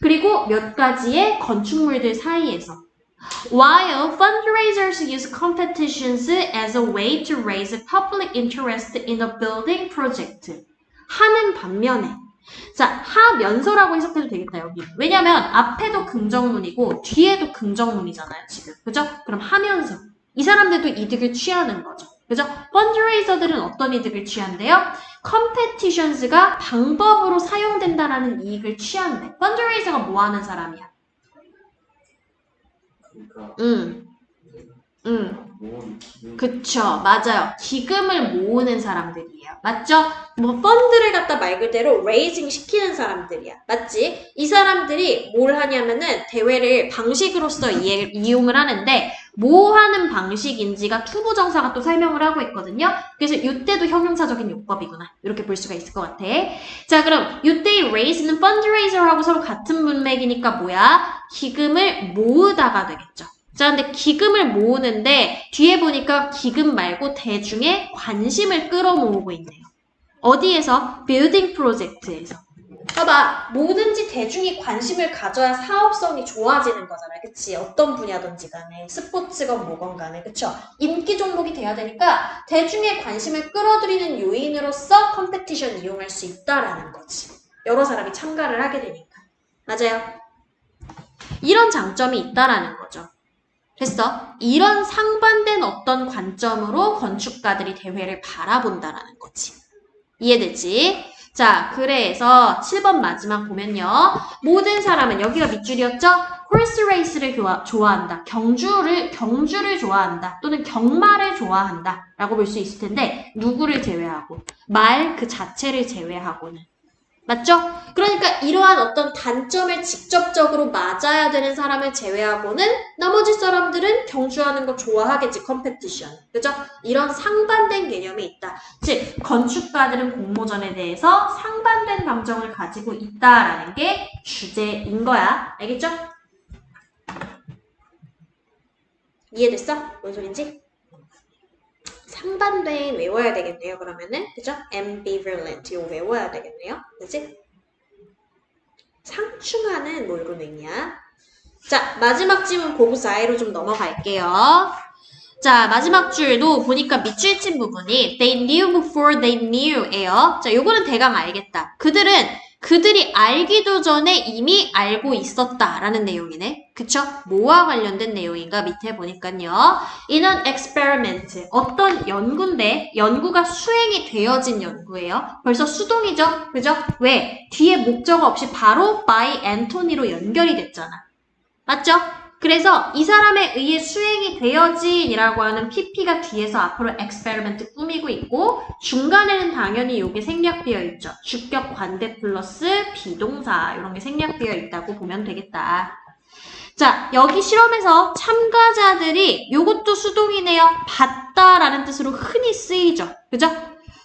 그리고 몇 가지의 건축물들 사이에서. While fundraisers use competitions as a way to raise public interest in a building project. 하는 반면에 자, 하면서라고 해석해도 되겠다, 여기. 왜냐면 앞에도 긍정문이고 뒤에도 긍정문이잖아요, 지금. 그죠? 그럼 하면서. 이 사람들도 이득을 취하는 거죠. 그죠? 펀드레이저들은 어떤 이득을 취한대요? 컴페티션스가 방법으로 사용된다라는 이익을 취한대. 펀드레이저가 뭐 하는 사람이야? 그쵸, 맞아요. 기금을 모으는 사람들이에요. 맞죠? 뭐 펀드를 갖다 말 그대로 레이징 시키는 사람들이야. 맞지? 이 사람들이 뭘 하냐면은 대회를 방식으로서 이용을 하는데 뭐 하는 방식인지가 투부정사가 또 설명을 하고 있거든요. 그래서 이때도 형용사적인 용법이구나. 이렇게 볼 수가 있을 것 같아. 자, 그럼 이때의 raise는 fundraiser하고 서로 같은 문맥이니까 뭐야? 기금을 모으다가 되겠죠. 자, 근데 기금을 모으는데 뒤에 보니까 기금 말고 대중의 관심을 끌어모으고 있네요. 어디에서? 빌딩 프로젝트에서. 봐봐, 뭐든지 대중이 관심을 가져야 사업성이 좋아지는 거잖아. 그치? 어떤 분야든지 간에 스포츠건 뭐건 간에 그쵸? 인기 종목이 돼야 되니까 대중의 관심을 끌어들이는 요인으로서 컴페티션 이용할 수 있다라는 거지. 여러 사람이 참가를 하게 되니까. 맞아요? 이런 장점이 있다라는 거죠. 됐어? 이런 상반된 어떤 관점으로 건축가들이 대회를 바라본다라는 거지. 이해되지? 자, 그래서 7번 마지막 보면요. 모든 사람은 여기가 밑줄이었죠? 홀스 레이스를 좋아한다. 경주를 좋아한다. 또는 경마를 좋아한다. 라고 볼 수 있을 텐데 누구를 제외하고? 말 그 자체를 제외하고는. 맞죠? 그러니까 이러한 어떤 단점을 직접적으로 맞아야 되는 사람을 제외하고는 나머지 사람들은 경주하는 거 좋아하겠지, 컴페티션. 그죠? 이런 상반된 개념이 있다. 즉, 건축가들은 공모전에 대해서 상반된 감정을 가지고 있다라는 게 주제인 거야. 알겠죠? 이해됐어? 뭔 소린지? 상반된 외워야 되겠네요. 그러면은 그죠? ambivalent 이거 외워야 되겠네요. 그치? 상충하는 뭐 이런 의미야. 자, 마지막 질문 보고서 아래로 좀 넘어갈게요. 자, 마지막 줄도 보니까 밑줄 친 부분이 they knew before they knew예요. 자, 요거는 대강 알겠다. 그들이 알기도 전에 이미 알고 있었다라는 내용이네. 그쵸? 뭐와 관련된 내용인가 밑에 보니까요. In an experiment. 어떤 연구인데 연구가 수행이 되어진 연구예요. 벌써 수동이죠? 그죠? 왜? 뒤에 목적어 없이 바로 by Anthony로 연결이 됐잖아. 맞죠? 그래서 이 사람에 의해 수행이 되어진이라고 하는 PP가 뒤에서 앞으로 experiment 꾸미고 있고 중간에는 당연히 이게 생략되어 있죠. 주격 관대 플러스 비동사 이런 게 생략되어 있다고 보면 되겠다. 자, 여기 실험에서 참가자들이 이것도 수동이네요. 받다라는 뜻으로 흔히 쓰이죠. 그죠?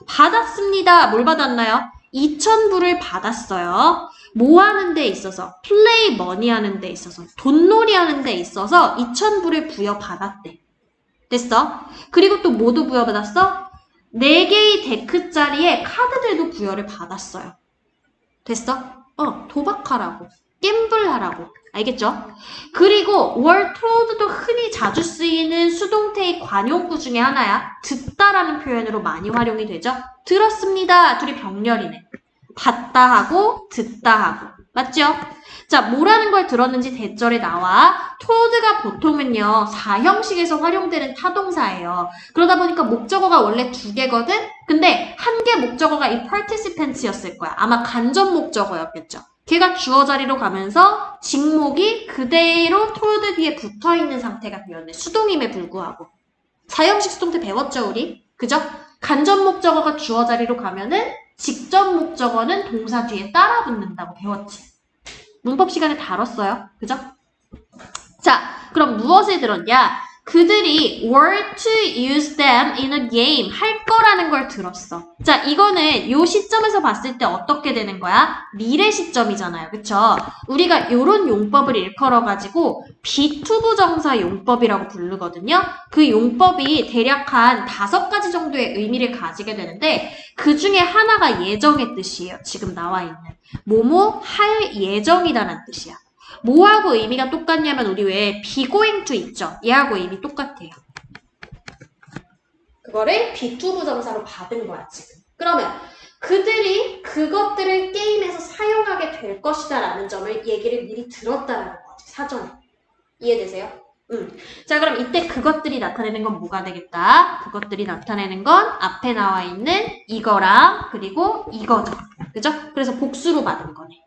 받았습니다. 뭘 받았나요? 2,000불을 받았어요. 뭐 하는 데 있어서? 플레이 머니 하는 데 있어서, 돈놀이 하는 데 있어서 2,000불을 부여받았대. 됐어? 그리고 또 뭐도 부여받았어? 4개의 데크짜리에 카드들도 부여를 받았어요. 됐어? 도박하라고. 갬블하라고. 알겠죠? 그리고 were told도 흔히 자주 쓰이는 수동태의 관용구 중에 하나야. 듣다라는 표현으로 많이 활용이 되죠? 들었습니다. 둘이 병렬이네. 봤다 하고 듣다 하고. 맞죠? 자, 뭐라는 걸 들었는지 대절에 나와. told가 보통은요, 4형식에서 활용되는 타동사예요. 그러다 보니까 목적어가 원래 2개거든? 근데 한 개 목적어가 이 participants였을 거야. 아마 간접 목적어였겠죠. 걔가 주어 자리로 가면서 직목이 그대로 told 뒤에 붙어있는 상태가 되었네. 수동임에 불구하고. 4형식 수동태 배웠죠, 우리? 그죠? 간접 목적어가 주어 자리로 가면은 직접 목적어는 동사 뒤에 따라 붙는다고 배웠지. 문법 시간에 다뤘어요. 그죠? 자, 그럼 무엇을 들었냐? 그들이 were to use them in a game 할 거라는 걸 들었어. 자, 이거는 요 시점에서 봤을 때 어떻게 되는 거야? 미래 시점이잖아요. 그쵸? 우리가 요런 용법을 일컬어가지고 비투부정사 용법이라고 부르거든요. 그 용법이 대략 한 5가지 정도의 의미를 가지게 되는데 그 중에 하나가 예정의 뜻이에요. 지금 나와 있는. 뭐뭐 할 예정이다라는 뜻이야. 뭐하고 의미가 똑같냐면 우리 왜 be going to 있죠? 얘하고 의미 똑같아요. 그거를 비투부정사로 받은 거야 지금. 그러면 그들이 그것들을 게임에서 사용하게 될 것이다 라는 점을 얘기를 미리 들었다라는 거지. 사전에. 이해되세요? 자, 그럼 이때 그것들이 나타내는 건 뭐가 되겠다? 그것들이 나타내는 건 앞에 나와 있는 이거랑 그리고 이거죠. 그죠? 그래서 복수로 받은 거네.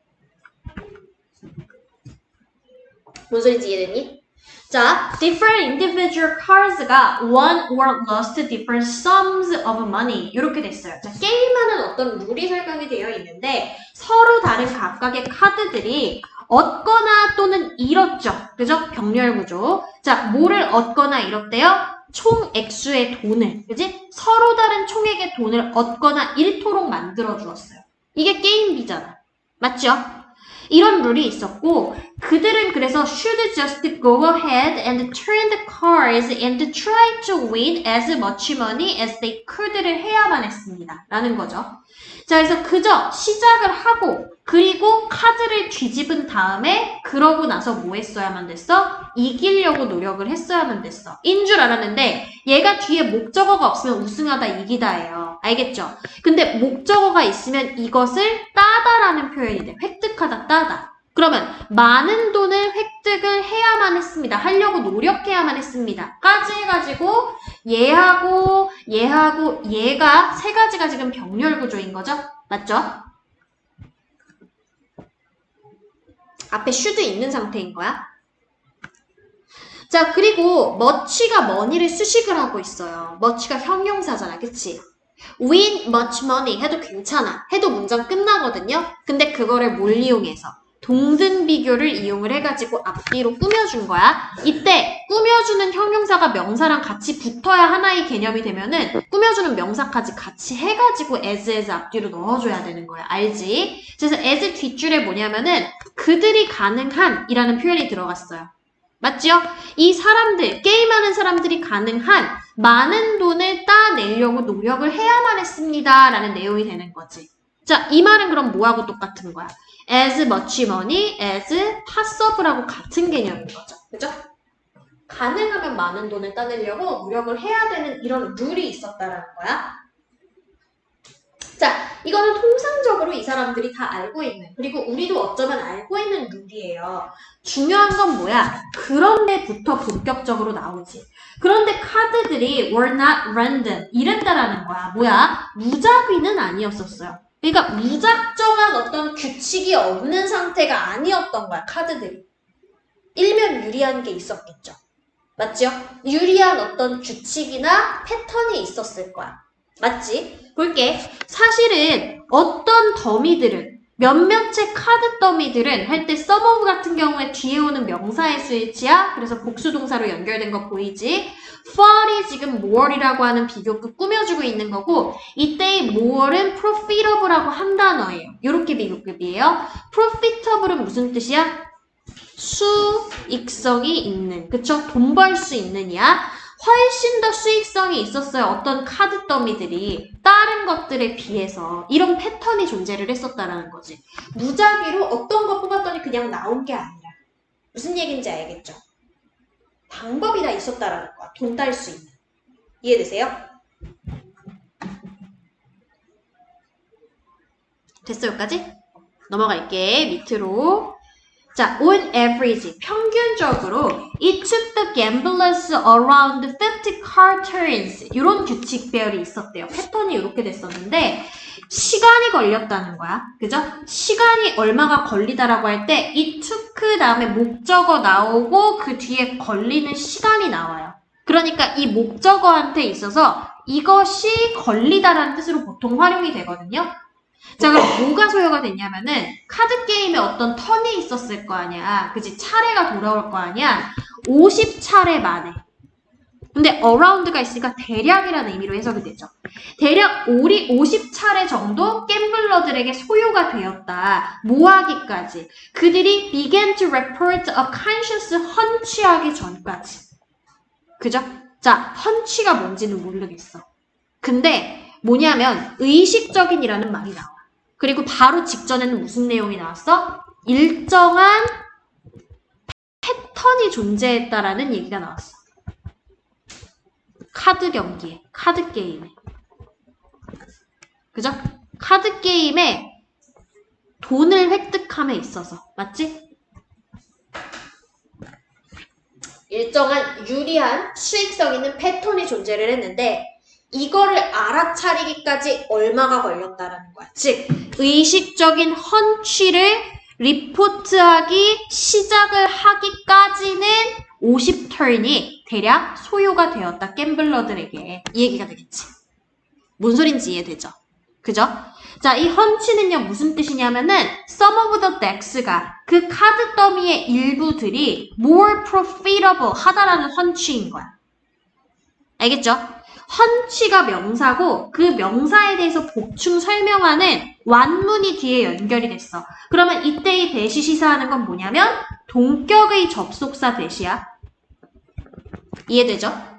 뭔 소리인지 이해됐니? 자, different individual cars가 won or lost different sums of money 이렇게 됐어요. 자, 게임하는 어떤 룰이 설명이 되어 있는데 서로 다른 각각의 카드들이 얻거나 또는 잃었죠. 그죠? 병렬 구조. 자, 뭐를 얻거나 잃었대요? 총 액수의 돈을. 그지? 서로 다른 총액의 돈을 얻거나 잃도록 만들어 주었어요. 이게 게임비잖아. 맞죠? 이런 룰이 있었고 그들은 그래서 should just go ahead and turn the cards and try to win as much money as they could를 해야만 했습니다. 라는 거죠. 자, 그래서 그저 시작을 하고 그리고 카드를 뒤집은 다음에 그러고 나서 뭐 했어야만 됐어? 이기려고 노력을 했어야만 됐어. 인 줄 알았는데 얘가 뒤에 목적어가 없으면 우승하다 이기다예요. 알겠죠? 근데 목적어가 있으면 이것을 따다라는 표현이 돼. 획득하다 따다. 그러면 많은 돈을 획득을 해야만 했습니다. 하려고 노력해야만 했습니다. 까지 해가지고 얘하고 얘가 3가지가 지금 병렬 구조인 거죠? 맞죠? 앞에 should 있는 상태인 거야. 자, 그리고 much가 money를 수식을 하고 있어요. much가 형용사잖아. 그치? win much money 해도 괜찮아. 해도 문장 끝나거든요. 근데 그거를 뭘 이용해서? 동등 비교를 이용을 해가지고 앞뒤로 꾸며준 거야. 이때 꾸며주는 형용사가 명사랑 같이 붙어야 하나의 개념이 되면은 꾸며주는 명사까지 같이 해가지고 as 앞뒤로 넣어줘야 되는 거야. 알지? 그래서 as 뒷줄에 뭐냐면은 그들이 가능한 이라는 표현이 들어갔어요. 맞죠? 이 사람들, 게임하는 사람들이 가능한 많은 돈을 따내려고 노력을 해야만 했습니다. 라는 내용이 되는 거지. 자, 이 말은 그럼 뭐하고 똑같은 거야? as much money as possible하고 같은 개념인 거죠. 그죠? 가능하면 많은 돈을 따내려고 노력을 해야 되는 이런 룰이 있었다라는 거야. 자, 이거는 통상적으로 이 사람들이 다 알고 있는, 그리고 우리도 어쩌면 알고 있는 룰이에요. 중요한 건 뭐야? 그런데부터 본격적으로 나오지. 그런데 카드들이 were not random 이랬다라는 거야. 뭐야? 무작위는 아니었었어요. 그러니까 무작정한 어떤 규칙이 없는 상태가 아니었던 거야, 카드들이. 일면 유리한 게 있었겠죠. 맞죠? 유리한 어떤 규칙이나 패턴이 있었을 거야. 맞지? 볼게. 사실은 어떤 더미들은 몇몇의 카드 더미들은 할 때 some of 같은 경우에 뒤에 오는 명사의 수일치야. 그래서 복수동사로 연결된 거 보이지? for이 지금 more이라고 하는 비교급 꾸며주고 있는 거고 이때의 more은 profitable라고 한 단어예요. 이렇게 비교급이에요. profitable은 무슨 뜻이야? 수익성이 있는, 그쵸? 돈 벌 수 있느냐? 훨씬 더 수익성이 있었어요. 어떤 카드 더미들이 다른 것들에 비해서 이런 패턴이 존재를 했었다라는 거지. 무작위로 어떤 거 뽑았더니 그냥 나온 게 아니라 무슨 얘기인지 알겠죠? 방법이 다 있었다라는 거야. 돈 딸 수 있는. 이해되세요? 됐어 여기까지? 넘어갈게. 밑으로. 자, on average, 평균적으로 it took the gamblers around 50 card turns 이런 규칙 배열이 있었대요. 패턴이 이렇게 됐었는데 시간이 걸렸다는 거야. 그죠? 시간이 얼마가 걸리다라고 할 때 it took 다음에 목적어 나오고 그 뒤에 걸리는 시간이 나와요. 그러니까 이 목적어한테 있어서 이것이 걸리다라는 뜻으로 보통 활용이 되거든요. 자, 그럼 뭐가 소요가 됐냐면은 카드 게임에 어떤 턴이 있었을 거 아니야. 그지? 차례가 돌아올 거 아니야. 50차례 만에. 근데 around가 있으니까 대략이라는 의미로 해석이 되죠. 대략 50차례 정도 갬블러들에게 소요가 되었다. 모하기까지. 그들이 began to report a conscious 헌취하기 전까지. 그죠? 자, 헌취가 뭔지는 모르겠어. 근데 뭐냐면 의식적인이라는 말이 나와. 그리고 바로 직전에는 무슨 내용이 나왔어? 일정한 패턴이 존재했다라는 얘기가 나왔어. 카드 경기에, 카드 게임에. 그죠? 카드 게임에 돈을 획득함에 있어서. 맞지? 일정한 유리한 수익성 있는 패턴이 존재를 했는데 이거를 알아차리기까지 얼마가 걸렸다라는 거야. 즉, 의식적인 헌취를 리포트하기 시작을 하기까지는 50턴이 대략 소요가 되었다. 갬블러들에게. 이 얘기가 되겠지. 뭔 소린지 이해되죠? 그죠? 자, 이 헌치는요, 무슨 뜻이냐면은 some of the decks가 그 카드 더미의 일부들이 more profitable 하다라는 헌치인 거야. 알겠죠? 헌치가 명사고 그 명사에 대해서 보충 설명하는 완문이 뒤에 연결이 됐어. 그러면 이때의 대시 시사하는 건 뭐냐면 동격의 접속사 대시야. 이해되죠?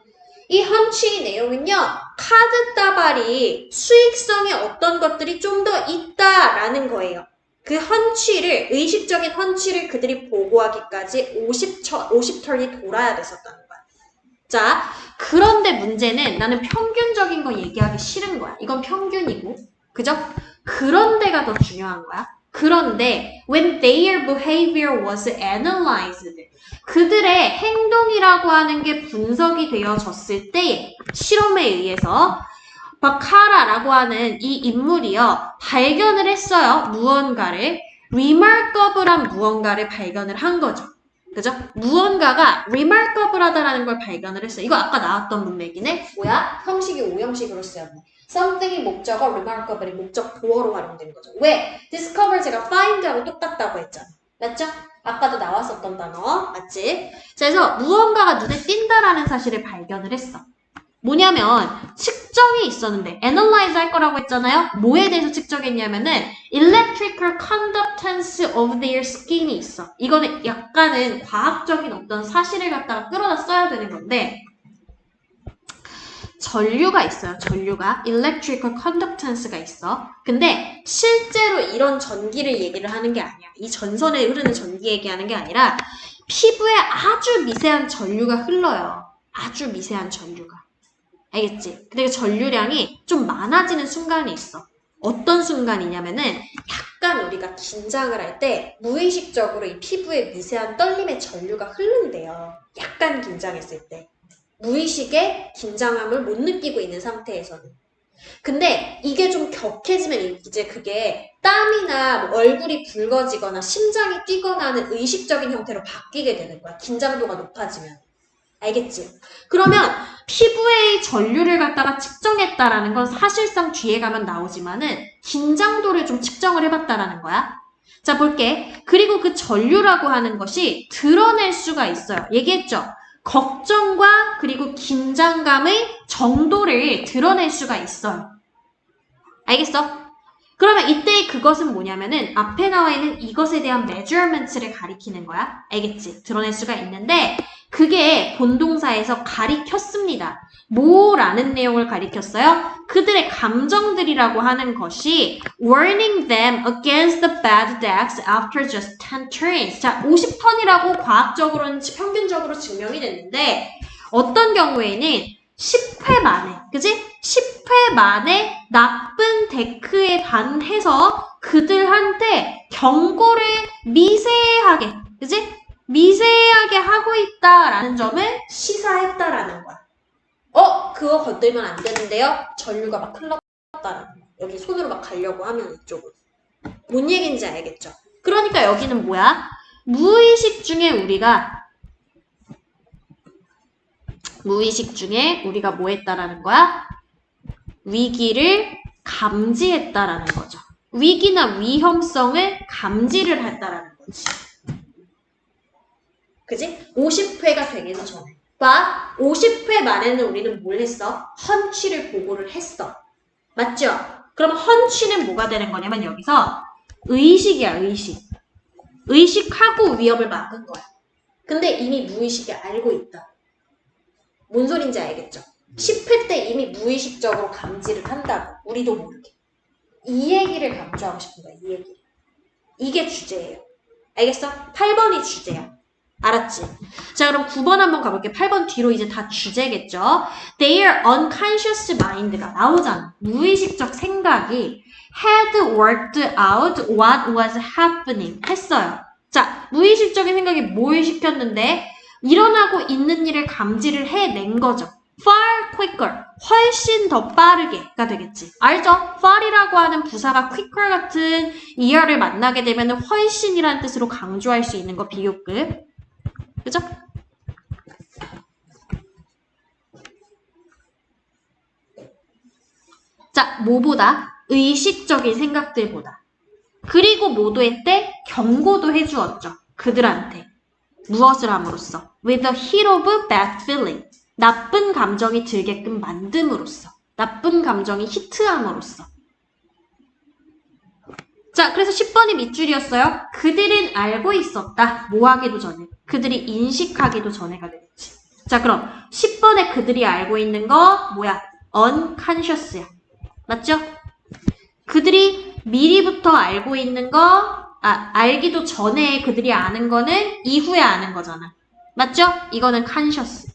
이 헌치 내용은요. 카드 따발이 수익성의 어떤 것들이 좀 더 있다라는 거예요. 그 헌치를, 의식적인 헌치를 그들이 보고하기까지 50턴이 돌아야 됐었다는 거야. 자, 그런데 문제는 나는 평균적인 거 얘기하기 싫은 거야. 이건 평균이고. 그죠? 그런데가 더 중요한 거야. 그런데 when their behavior was analyzed 그들의 행동이라고 하는 게 분석이 되어졌을 때 실험에 의해서 바카라라고 하는 이 인물이요. 발견을 했어요. 무언가를. remarkable한 무언가를 발견을 한 거죠. 그죠? 무언가가 remarkable하다라는 걸 발견을 했어요. 이거 아까 나왔던 문맥이네. 뭐야? 형식이 오형식으로 쓰였네. something이 목적어, remarkable이 목적 보어로 활용된 거죠. 왜? discover 제가 find하고 똑같다고 했잖아. 맞죠? 아까도 나왔었던 단어. 맞지? 그래서 무언가가 눈에 띈다라는 사실을 발견을 했어. 뭐냐면 측정이 있었는데 analyze 할 거라고 했잖아요. 뭐에 대해서 측정했냐면은 electrical conductance of their skin이 있어. 이거는 약간은 과학적인 어떤 사실을 갖다가 끌어다 써야 되는 건데 전류가 있어요. 전류가 electrical conductance가 있어. 근데 실제로 이런 전기를 얘기를 하는 게 아니야. 이 전선에 흐르는 전기 얘기하는 게 아니라 피부에 아주 미세한 전류가 흘러요. 아주 미세한 전류가. 알겠지? 근데 그 전류량이 좀 많아지는 순간이 있어. 어떤 순간이냐면은 약간 우리가 긴장을 할 때 무의식적으로 이 피부에 미세한 떨림의 전류가 흐른대요. 약간 긴장했을 때. 무의식의 긴장함을 못 느끼고 있는 상태에서는. 근데 이게 좀 격해지면 이제 그게 땀이나 뭐 얼굴이 붉어지거나 심장이 뛰거나 하는 의식적인 형태로 바뀌게 되는 거야. 긴장도가 높아지면. 알겠지? 그러면 피부의 전류를 갖다가 측정했다라는 건 사실상 뒤에 가면 나오지만은 긴장도를 좀 측정을 해봤다라는 거야. 자, 볼게. 그리고 그 전류라고 하는 것이 드러낼 수가 있어요. 얘기했죠? 걱정과 그리고 긴장감의 정도를 드러낼 수가 있어요. 알겠어? 그러면 이때 그것은 뭐냐면은 앞에 나와 있는 이것에 대한 measurements를 가리키는 거야. 알겠지? 드러낼 수가 있는데 그게 본동사에서 가리켰습니다. 뭐라는 내용을 가리켰어요? 그들의 감정들이라고 하는 것이 warning them against the bad decks after just 10 turns. 자, 50턴이라고 과학적으로는 평균적으로 증명이 됐는데 어떤 경우에는 10회 만에, 그지? 10회 만에 나쁜 데크에 반해서 그들한테 경고를 미세하게, 그지? 미세하게 하고 있다라는 점을 시사했다라는 거야. 그거 건들면 안 되는데요? 전류가 막 흘렀다라는 거야. 여기 손으로 막 가려고 하면 이쪽으로. 뭔 얘기인지 알겠죠? 그러니까 여기는 뭐야? 무의식 중에 우리가 뭐 했다라는 거야? 위기를 감지했다라는 거죠. 위기나 위험성을 감지를 했다라는 거지. 그지? 50회가 되기도 전에. 봐, 50회 만에는 우리는 뭘 했어? 헌취를 보고를 했어. 맞죠? 그럼 헌취는 뭐가 되는 거냐면 여기서 의식이야, 의식. 의식하고 위협을 막은 거야. 근데 이미 무의식이 알고 있다. 뭔 소린지 알겠죠? 10회 때 이미 무의식적으로 감지를 한다고. 우리도 모르게. 이 얘기를 강조하고 싶은 거야. 이 얘기를. 이게 주제예요. 알겠어? 8번이 주제야. 알았지? 자, 그럼 9번 한번 가볼게. 8번 뒤로 이제 다 주제겠죠? Their unconscious mind가 나오잖아. 무의식적 생각이 had worked out what was happening 했어요. 자, 무의식적인 생각이 뭘 시켰는데 일어나고 있는 일을 감지를 해낸 거죠. far quicker, 훨씬 더 빠르게가 되겠지. 알죠? far이라고 하는 부사가 quicker 같은 이하를 만나게 되면 훨씬이라는 뜻으로 강조할 수 있는 거 비교급. 그죠? 자, 뭐보다? 의식적인 생각들보다. 그리고 모두의 때 경고도 해주었죠. 그들한테. 무엇을 함으로써? With a hit of bad feeling. 나쁜 감정이 들게끔 만듦으로써. 나쁜 감정이 히트함으로써. 자, 그래서 10번이 밑줄이었어요. 그들은 알고 있었다. 뭐 하기도 전에. 그들이 인식하기도 전에가 되겠지. 자, 그럼 10번에 그들이 알고 있는 거 뭐야? unconscious야. 맞죠? 그들이 미리부터 알고 있는 거, 알기도 전에 그들이 아는 거는 이후에 아는 거잖아. 맞죠? 이거는 conscious.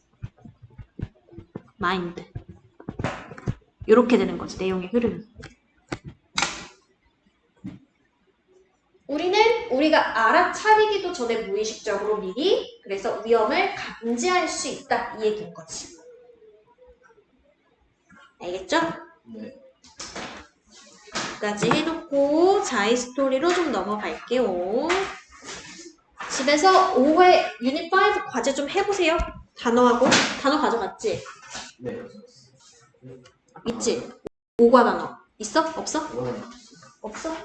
mind. 이렇게 되는 거지, 내용의 흐름이. 우리가 알아차리기도 전에 무의식적으로 미리 그래서 위험을 감지할 수 있다 이 얘기인 거지. 알겠죠? 네. 여기까지 해놓고 자이스토리로 좀 넘어갈게요. 집에서 5회 유닛 5 과제 좀 해보세요. 단어 가져갔지? 네. 있지? 5과 단어 있어? 없어? 없어?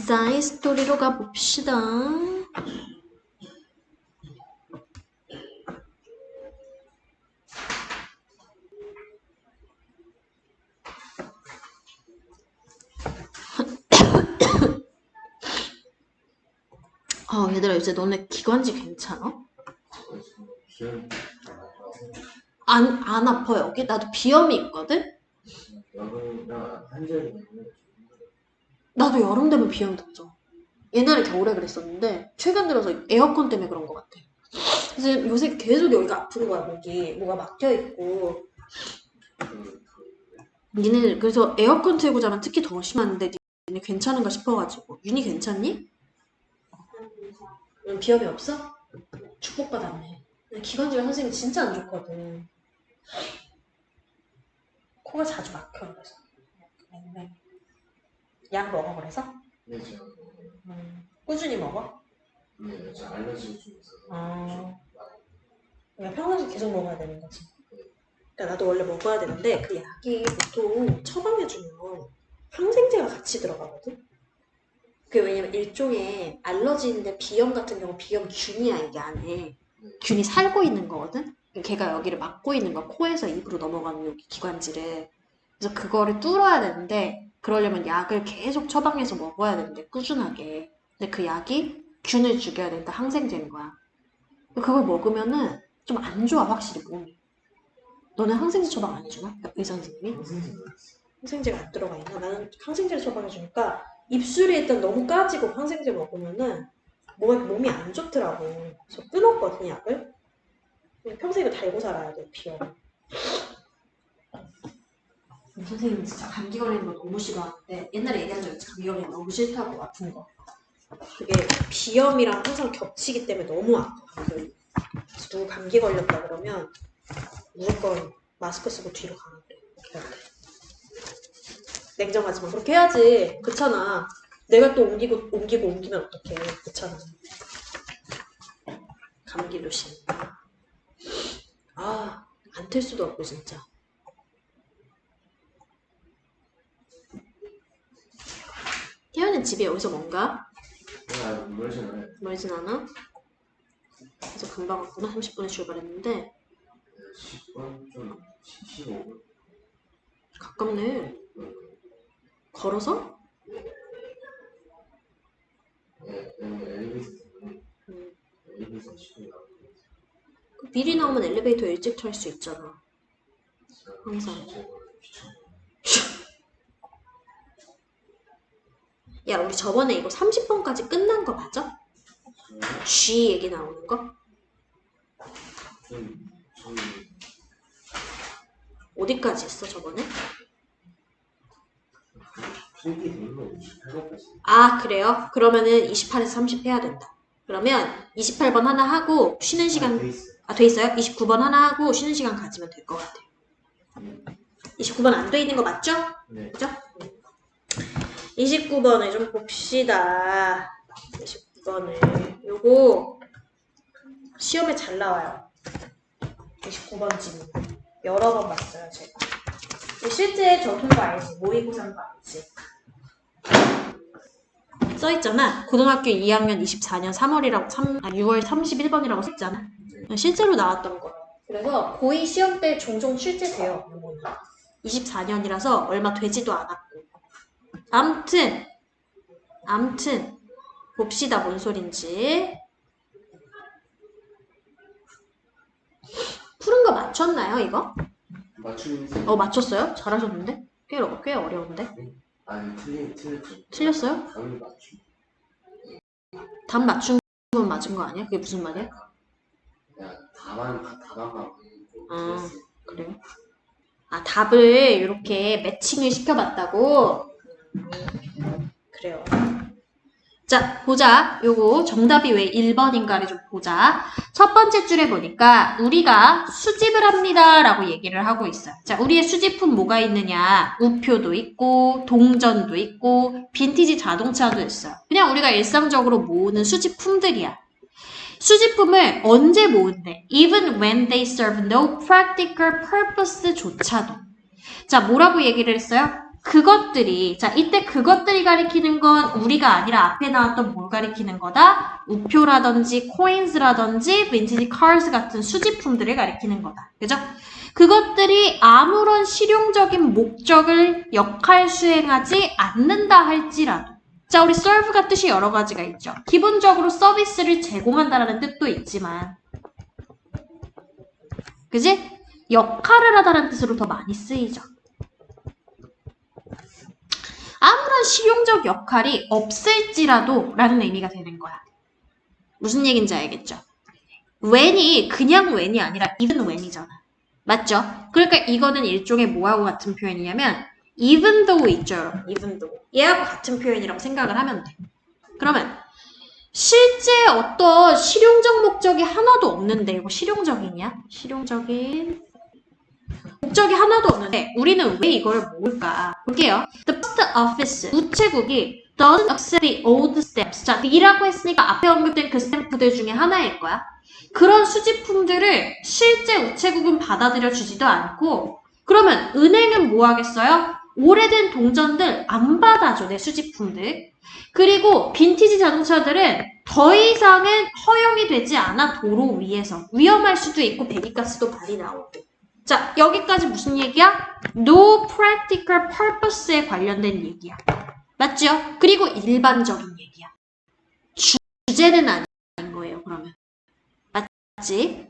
자이스토리로 가봅시다. 얘들아 요새 너네 기관지 괜찮아? 안 아파 여기? 나도 비염이 있거든? 여름이나 한절이 나도 여름 되면 비염 들죠. 옛날에 겨울에 그랬었는데 최근 들어서 에어컨 때문에 그런 것 같아. 그래서 요새 계속 여기가 아픈 거야, 목이. 뭐가 막혀있고. 니네 그래서 에어컨 틀고 자면 특히 더 심한데 니네 괜찮은가 싶어가지고. 윤희 괜찮니? 넌 비염이 없어? 축복받았네. 기관지가 선생님이 진짜 안 좋거든. 코가 자주 막혀 그래서. 약 먹어 그래서? 네, 제가 꾸준히 먹어? 네, 저 알러지 좀 있어서 그냥 평상시 계속 먹어야 되는 거지. 그러니까 나도 원래 먹어야 되는데 그 약이 보통 처방해주면 항생제가 같이 들어가거든? 그게 왜냐면 일종의 알러지인데 비염 같은 경우 비염균이야 이게 안에. 균이 살고 있는 거거든? 걔가 여기를 막고 있는 거야. 코에서 입으로 넘어가는 여기 기관지를. 그래서 그거를 뚫어야 되는데 그러려면 약을 계속 처방해서 먹어야 되는데 꾸준하게. 근데 그 약이 균을 죽여야 되니까 항생제인 거야. 그걸 먹으면은 좀 안 좋아 확실히 몸이. 너는 항생제 처방 안 해주나? 의사 선생님이? 항생제가 안 들어가 있나? 나는 항생제를 처방해주니까 입술이 일단 너무 까지고 항생제 먹으면은 몸이 안 좋더라고. 그래서 끊었거든 약을. 그냥 평생 이거 달고 살아야 돼 비염. 선생님 진짜 감기 걸리는 거 너무 싫어하는데 옛날에 얘기한 적 있지. 감기 걸리는 거 너무 싫다고 아픈 거. 그게 비염이랑 항상 겹치기 때문에 너무 아파. 그래서 누구 감기 걸렸다 그러면 무조건 마스크 쓰고 뒤로 가면 돼. 냉정하지만 그렇게 해야지. 그렇잖아. 내가 또 옮기면 어떡해. 그렇잖아. 감기 조심. 안 틀 수도 없고 진짜. 태연은 집이 여기서 뭔가? 멀진 않아요. 멀진 않아? 그래서 금방 왔구나. 30분에 출발했는데 10분 좀 15분. 가깝네. 걸어서? 네, 엘리베이터 엘리베이터 10분 나오고. 미리 나오면 엘리베이터 일찍 탈 수 있잖아. 항상. 야, 우리 저번에 이거 30번까지 끝난 거 맞아? G 얘기 나오는 거? 저희 어디까지 했어, 저번에? 필기 되는 거 28번까지. 아, 그래요? 그러면은 28에서 30 해야 된다. 그러면 28번 하나 하고 쉬는 시간, 돼 있어요? 29번 하나 하고 쉬는 시간 가지면 될 것 같아요. 29번 안 돼 있는 거 맞죠? 네. 그죠? 29번을 좀 봅시다. 29번을. 요거 시험에 잘 나와요. 29번 질문. 여러 번 봤어요, 제가. 실제 적은 거 알지? 모의고사인 거 알지? 써있잖아. 고등학교 2학년 24년 6월 31번이라고 써있잖아. 실제로 나왔던 거예요. 그래서 고2 시험 때 종종 출제돼요. 24년이라서 얼마 되지도 않았고. 암튼 봅시다. 뭔 소린지. 푸른 거 맞췄나요, 이거? 맞추는 맞췄어요? 잘하셨는데? 꽤 어려운데? 아니 틀렸죠. 틀렸어요? 답을 맞추. 답 맞춘 건 맞은 거 아니야? 그게 무슨 말이야? 그냥 답안 가고 그래요? 답을 이렇게 매칭을 시켜봤다고? 그래요. 자, 보자. 요거 정답이 왜 1번인가를 좀 보자. 첫 번째 줄에 보니까 우리가 수집을 합니다 라고 얘기를 하고 있어요. 자, 우리의 수집품 뭐가 있느냐. 우표도 있고 동전도 있고 빈티지 자동차도 있어요. 그냥 우리가 일상적으로 모으는 수집품들이야. 수집품을 언제 모은대? Even when they serve no practical purpose조차도. 자, 뭐라고 얘기를 했어요? 그것들이, 자, 이때 그것들이 가리키는 건 우리가 아니라 앞에 나왔던 뭘 가리키는 거다? 우표라든지 coins라든지 vintage cars 같은 수집품들을 가리키는 거다. 그죠? 그것들이 아무런 실용적인 목적을 역할 수행하지 않는다 할지라도. 자, 우리 serve가 뜻이 여러 가지가 있죠. 기본적으로 서비스를 제공한다라는 뜻도 있지만, 그지? 역할을 하다라는 뜻으로 더 많이 쓰이죠. 아무런 실용적 역할이 없을지라도 라는 의미가 되는 거야. 무슨 얘기인지 알겠죠? when이 그냥 when이 아니라 even when이잖아. 맞죠? 그러니까 이거는 일종의 뭐하고 같은 표현이냐면 even though 있죠, 여러분. even though. 얘하고 같은 표현이라고 생각을 하면 돼. 그러면 실제 어떤 실용적 목적이 하나도 없는데 이거 실용적이냐? 실용적인 목적이 하나도 없는데 우리는 왜 이걸 모을까? 볼게요. The post office 우체국이 doesn't accept the old stamps. 자, B라고 했으니까 앞에 언급된 그 스탬프들 중에 하나일 거야. 그런 수집품들을 실제 우체국은 받아들여 주지도 않고 그러면 은행은 뭐 하겠어요? 오래된 동전들 안 받아줘, 내 수집품들. 그리고 빈티지 자동차들은 더 이상은 허용이 되지 않아, 도로 위에서. 위험할 수도 있고 배기가스도 많이 나오고. 자, 여기까지 무슨 얘기야? No practical purpose에 관련된 얘기야. 맞죠? 그리고 일반적인 얘기야. 주제는 아닌 거예요, 그러면. 맞지?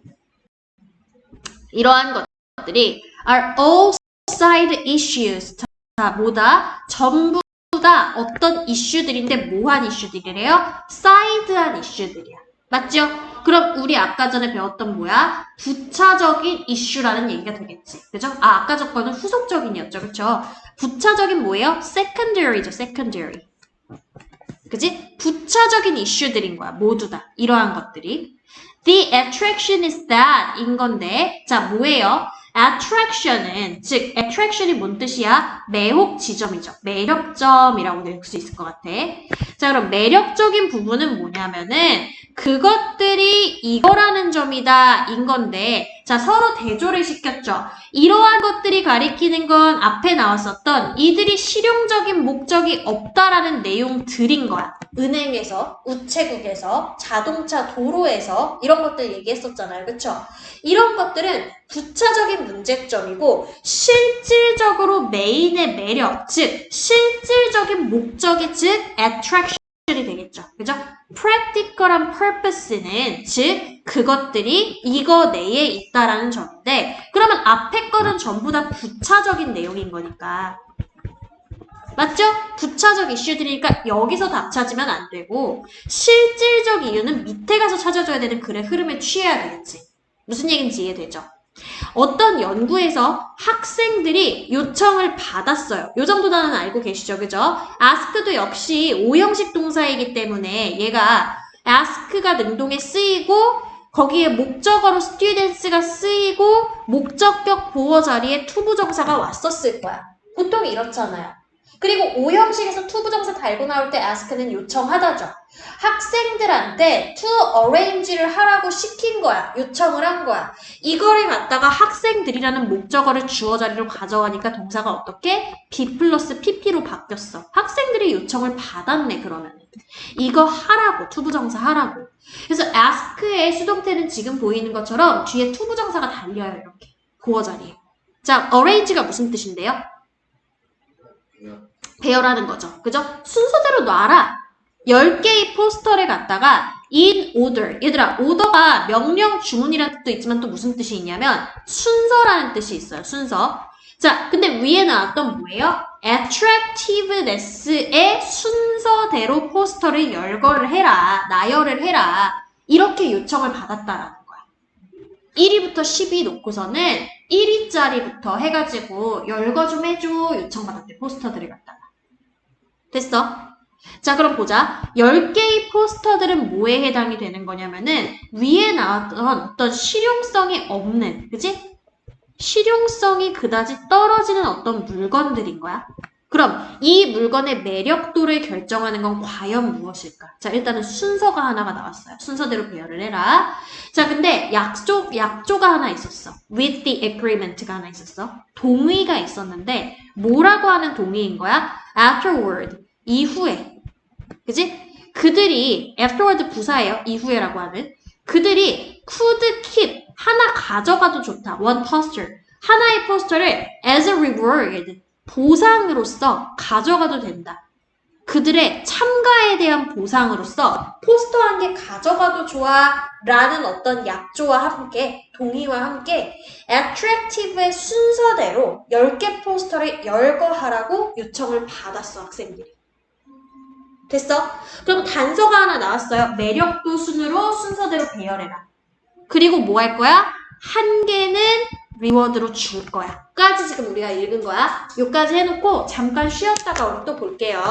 이러한 것들이 are all side issues. 자, 뭐다? 전부 다 어떤 이슈들인데 뭐한 이슈들이래요? side한 이슈들이야. 맞죠? 그럼 우리 아까 전에 배웠던 뭐야? 부차적인 이슈라는 얘기가 되겠지. 그죠? 아까 전 거는 후속적인이었죠. 그쵸? 부차적인 뭐예요? secondary죠. secondary. 그지? 부차적인 이슈들인 거야. 모두 다. 이러한 것들이. The attraction is that 인 건데 자 뭐예요? attraction은 즉 attraction이 뭔 뜻이야? 매혹 지점이죠. 매력점이라고 낼 수 있을 것 같아. 자 그럼 매력적인 부분은 뭐냐면은 그것들이 이거라는 점이다 인 건데 자 서로 대조를 시켰죠. 이러한 것들이 가리키는 건 앞에 나왔었던 이들이 실용적인 목적이 없다라는 내용들인 거야. 은행에서, 우체국에서, 자동차 도로에서 이런 것들 얘기했었잖아요. 그쵸? 이런 것들은 부차적인 문제점이고 실질적으로 메인의 매력, 즉 실질적인 목적이 즉 attraction이 되겠죠. 그죠? practical한 purpose는 즉 그것들이 이거 내에 있다라는 점인데 그러면 앞에 거는 전부 다 부차적인 내용인 거니까 맞죠? 부차적 이슈들이니까 여기서 답 찾으면 안 되고 실질적 이유는 밑에 가서 찾아줘야 되는 글의 흐름에 취해야 되겠지. 무슨 얘기인지 이해되죠? 어떤 연구에서 학생들이 요청을 받았어요. 요 정도 단어는 알고 계시죠? 그죠? ask도 역시 오형식 동사이기 때문에 얘가 ask가 능동에 쓰이고 거기에 목적어로 students가 쓰이고 목적격 보어 자리에 투부정사가 왔었을 거야. 보통 이렇잖아요. 그리고 오형식에서 투부정사 달고 나올 때 ask는 요청하다죠. 학생들한테 to arrange를 하라고 시킨 거야. 요청을 한 거야. 이거를 갖다가 학생들이라는 목적어를 주어 자리로 가져가니까 동사가 어떻게? be 플러스 pp로 바뀌었어. 학생들이 요청을 받았네 그러면. 이거 하라고. 투부정사 하라고. 그래서 ask의 수동태는 지금 보이는 것처럼 뒤에 투부정사가 달려요. 이렇게. 보어 자리에. 자, arrange가 무슨 뜻인데요? 배열하는 거죠. 그죠? 순서대로 놔라. 10개의 포스터를 갖다가 in order. 얘들아, order가 명령 주문이라는 뜻도 있지만 또 무슨 뜻이 있냐면 순서라는 뜻이 있어요. 순서. 자, 근데 위에 나왔던 뭐예요? attractiveness의 순서대로 포스터를 열거를 해라. 나열을 해라. 이렇게 요청을 받았다라는 거야. 1위부터 10위 놓고서는 1위짜리부터 해가지고 열거 좀 해줘 요청받았대. 포스터들을 갖다가. 됐어? 자 그럼 보자. 10개의 포스터들은 뭐에 해당이 되는 거냐면은 위에 나왔던 어떤 실용성이 없는 그치? 실용성이 그다지 떨어지는 어떤 물건들인 거야. 그럼 이 물건의 매력도를 결정하는 건 과연 무엇일까? 자 일단은 순서가 하나가 나왔어요. 순서대로 배열을 해라. 자 근데 약조가 하나 있었어. with the agreement가 하나 있었어. 동의가 있었는데 뭐라고 하는 동의인 거야? afterward. 이후에. 그지? 그들이 afterward 부사예요. 이후에라고 하는. 그들이 could keep. 하나 가져가도 좋다. one poster. 하나의 포스터를 as a reward. 보상으로서 가져가도 된다. 그들의 참가에 대한 보상으로서 포스터 한 개 가져가도 좋아 라는 어떤 약조와 함께 동의와 함께 attractive의 순서대로 10개 포스터를 열거하라고 요청을 받았어 학생들이. 됐어? 그럼 단서가 하나 나왔어요. 매력도 순으로 순서대로 배열해라. 그리고 뭐 할 거야? 한 개는 리워드로 줄 거야. 까지 지금 우리가 읽은 거야. 요까지 해놓고 잠깐 쉬었다가 우리 또 볼게요.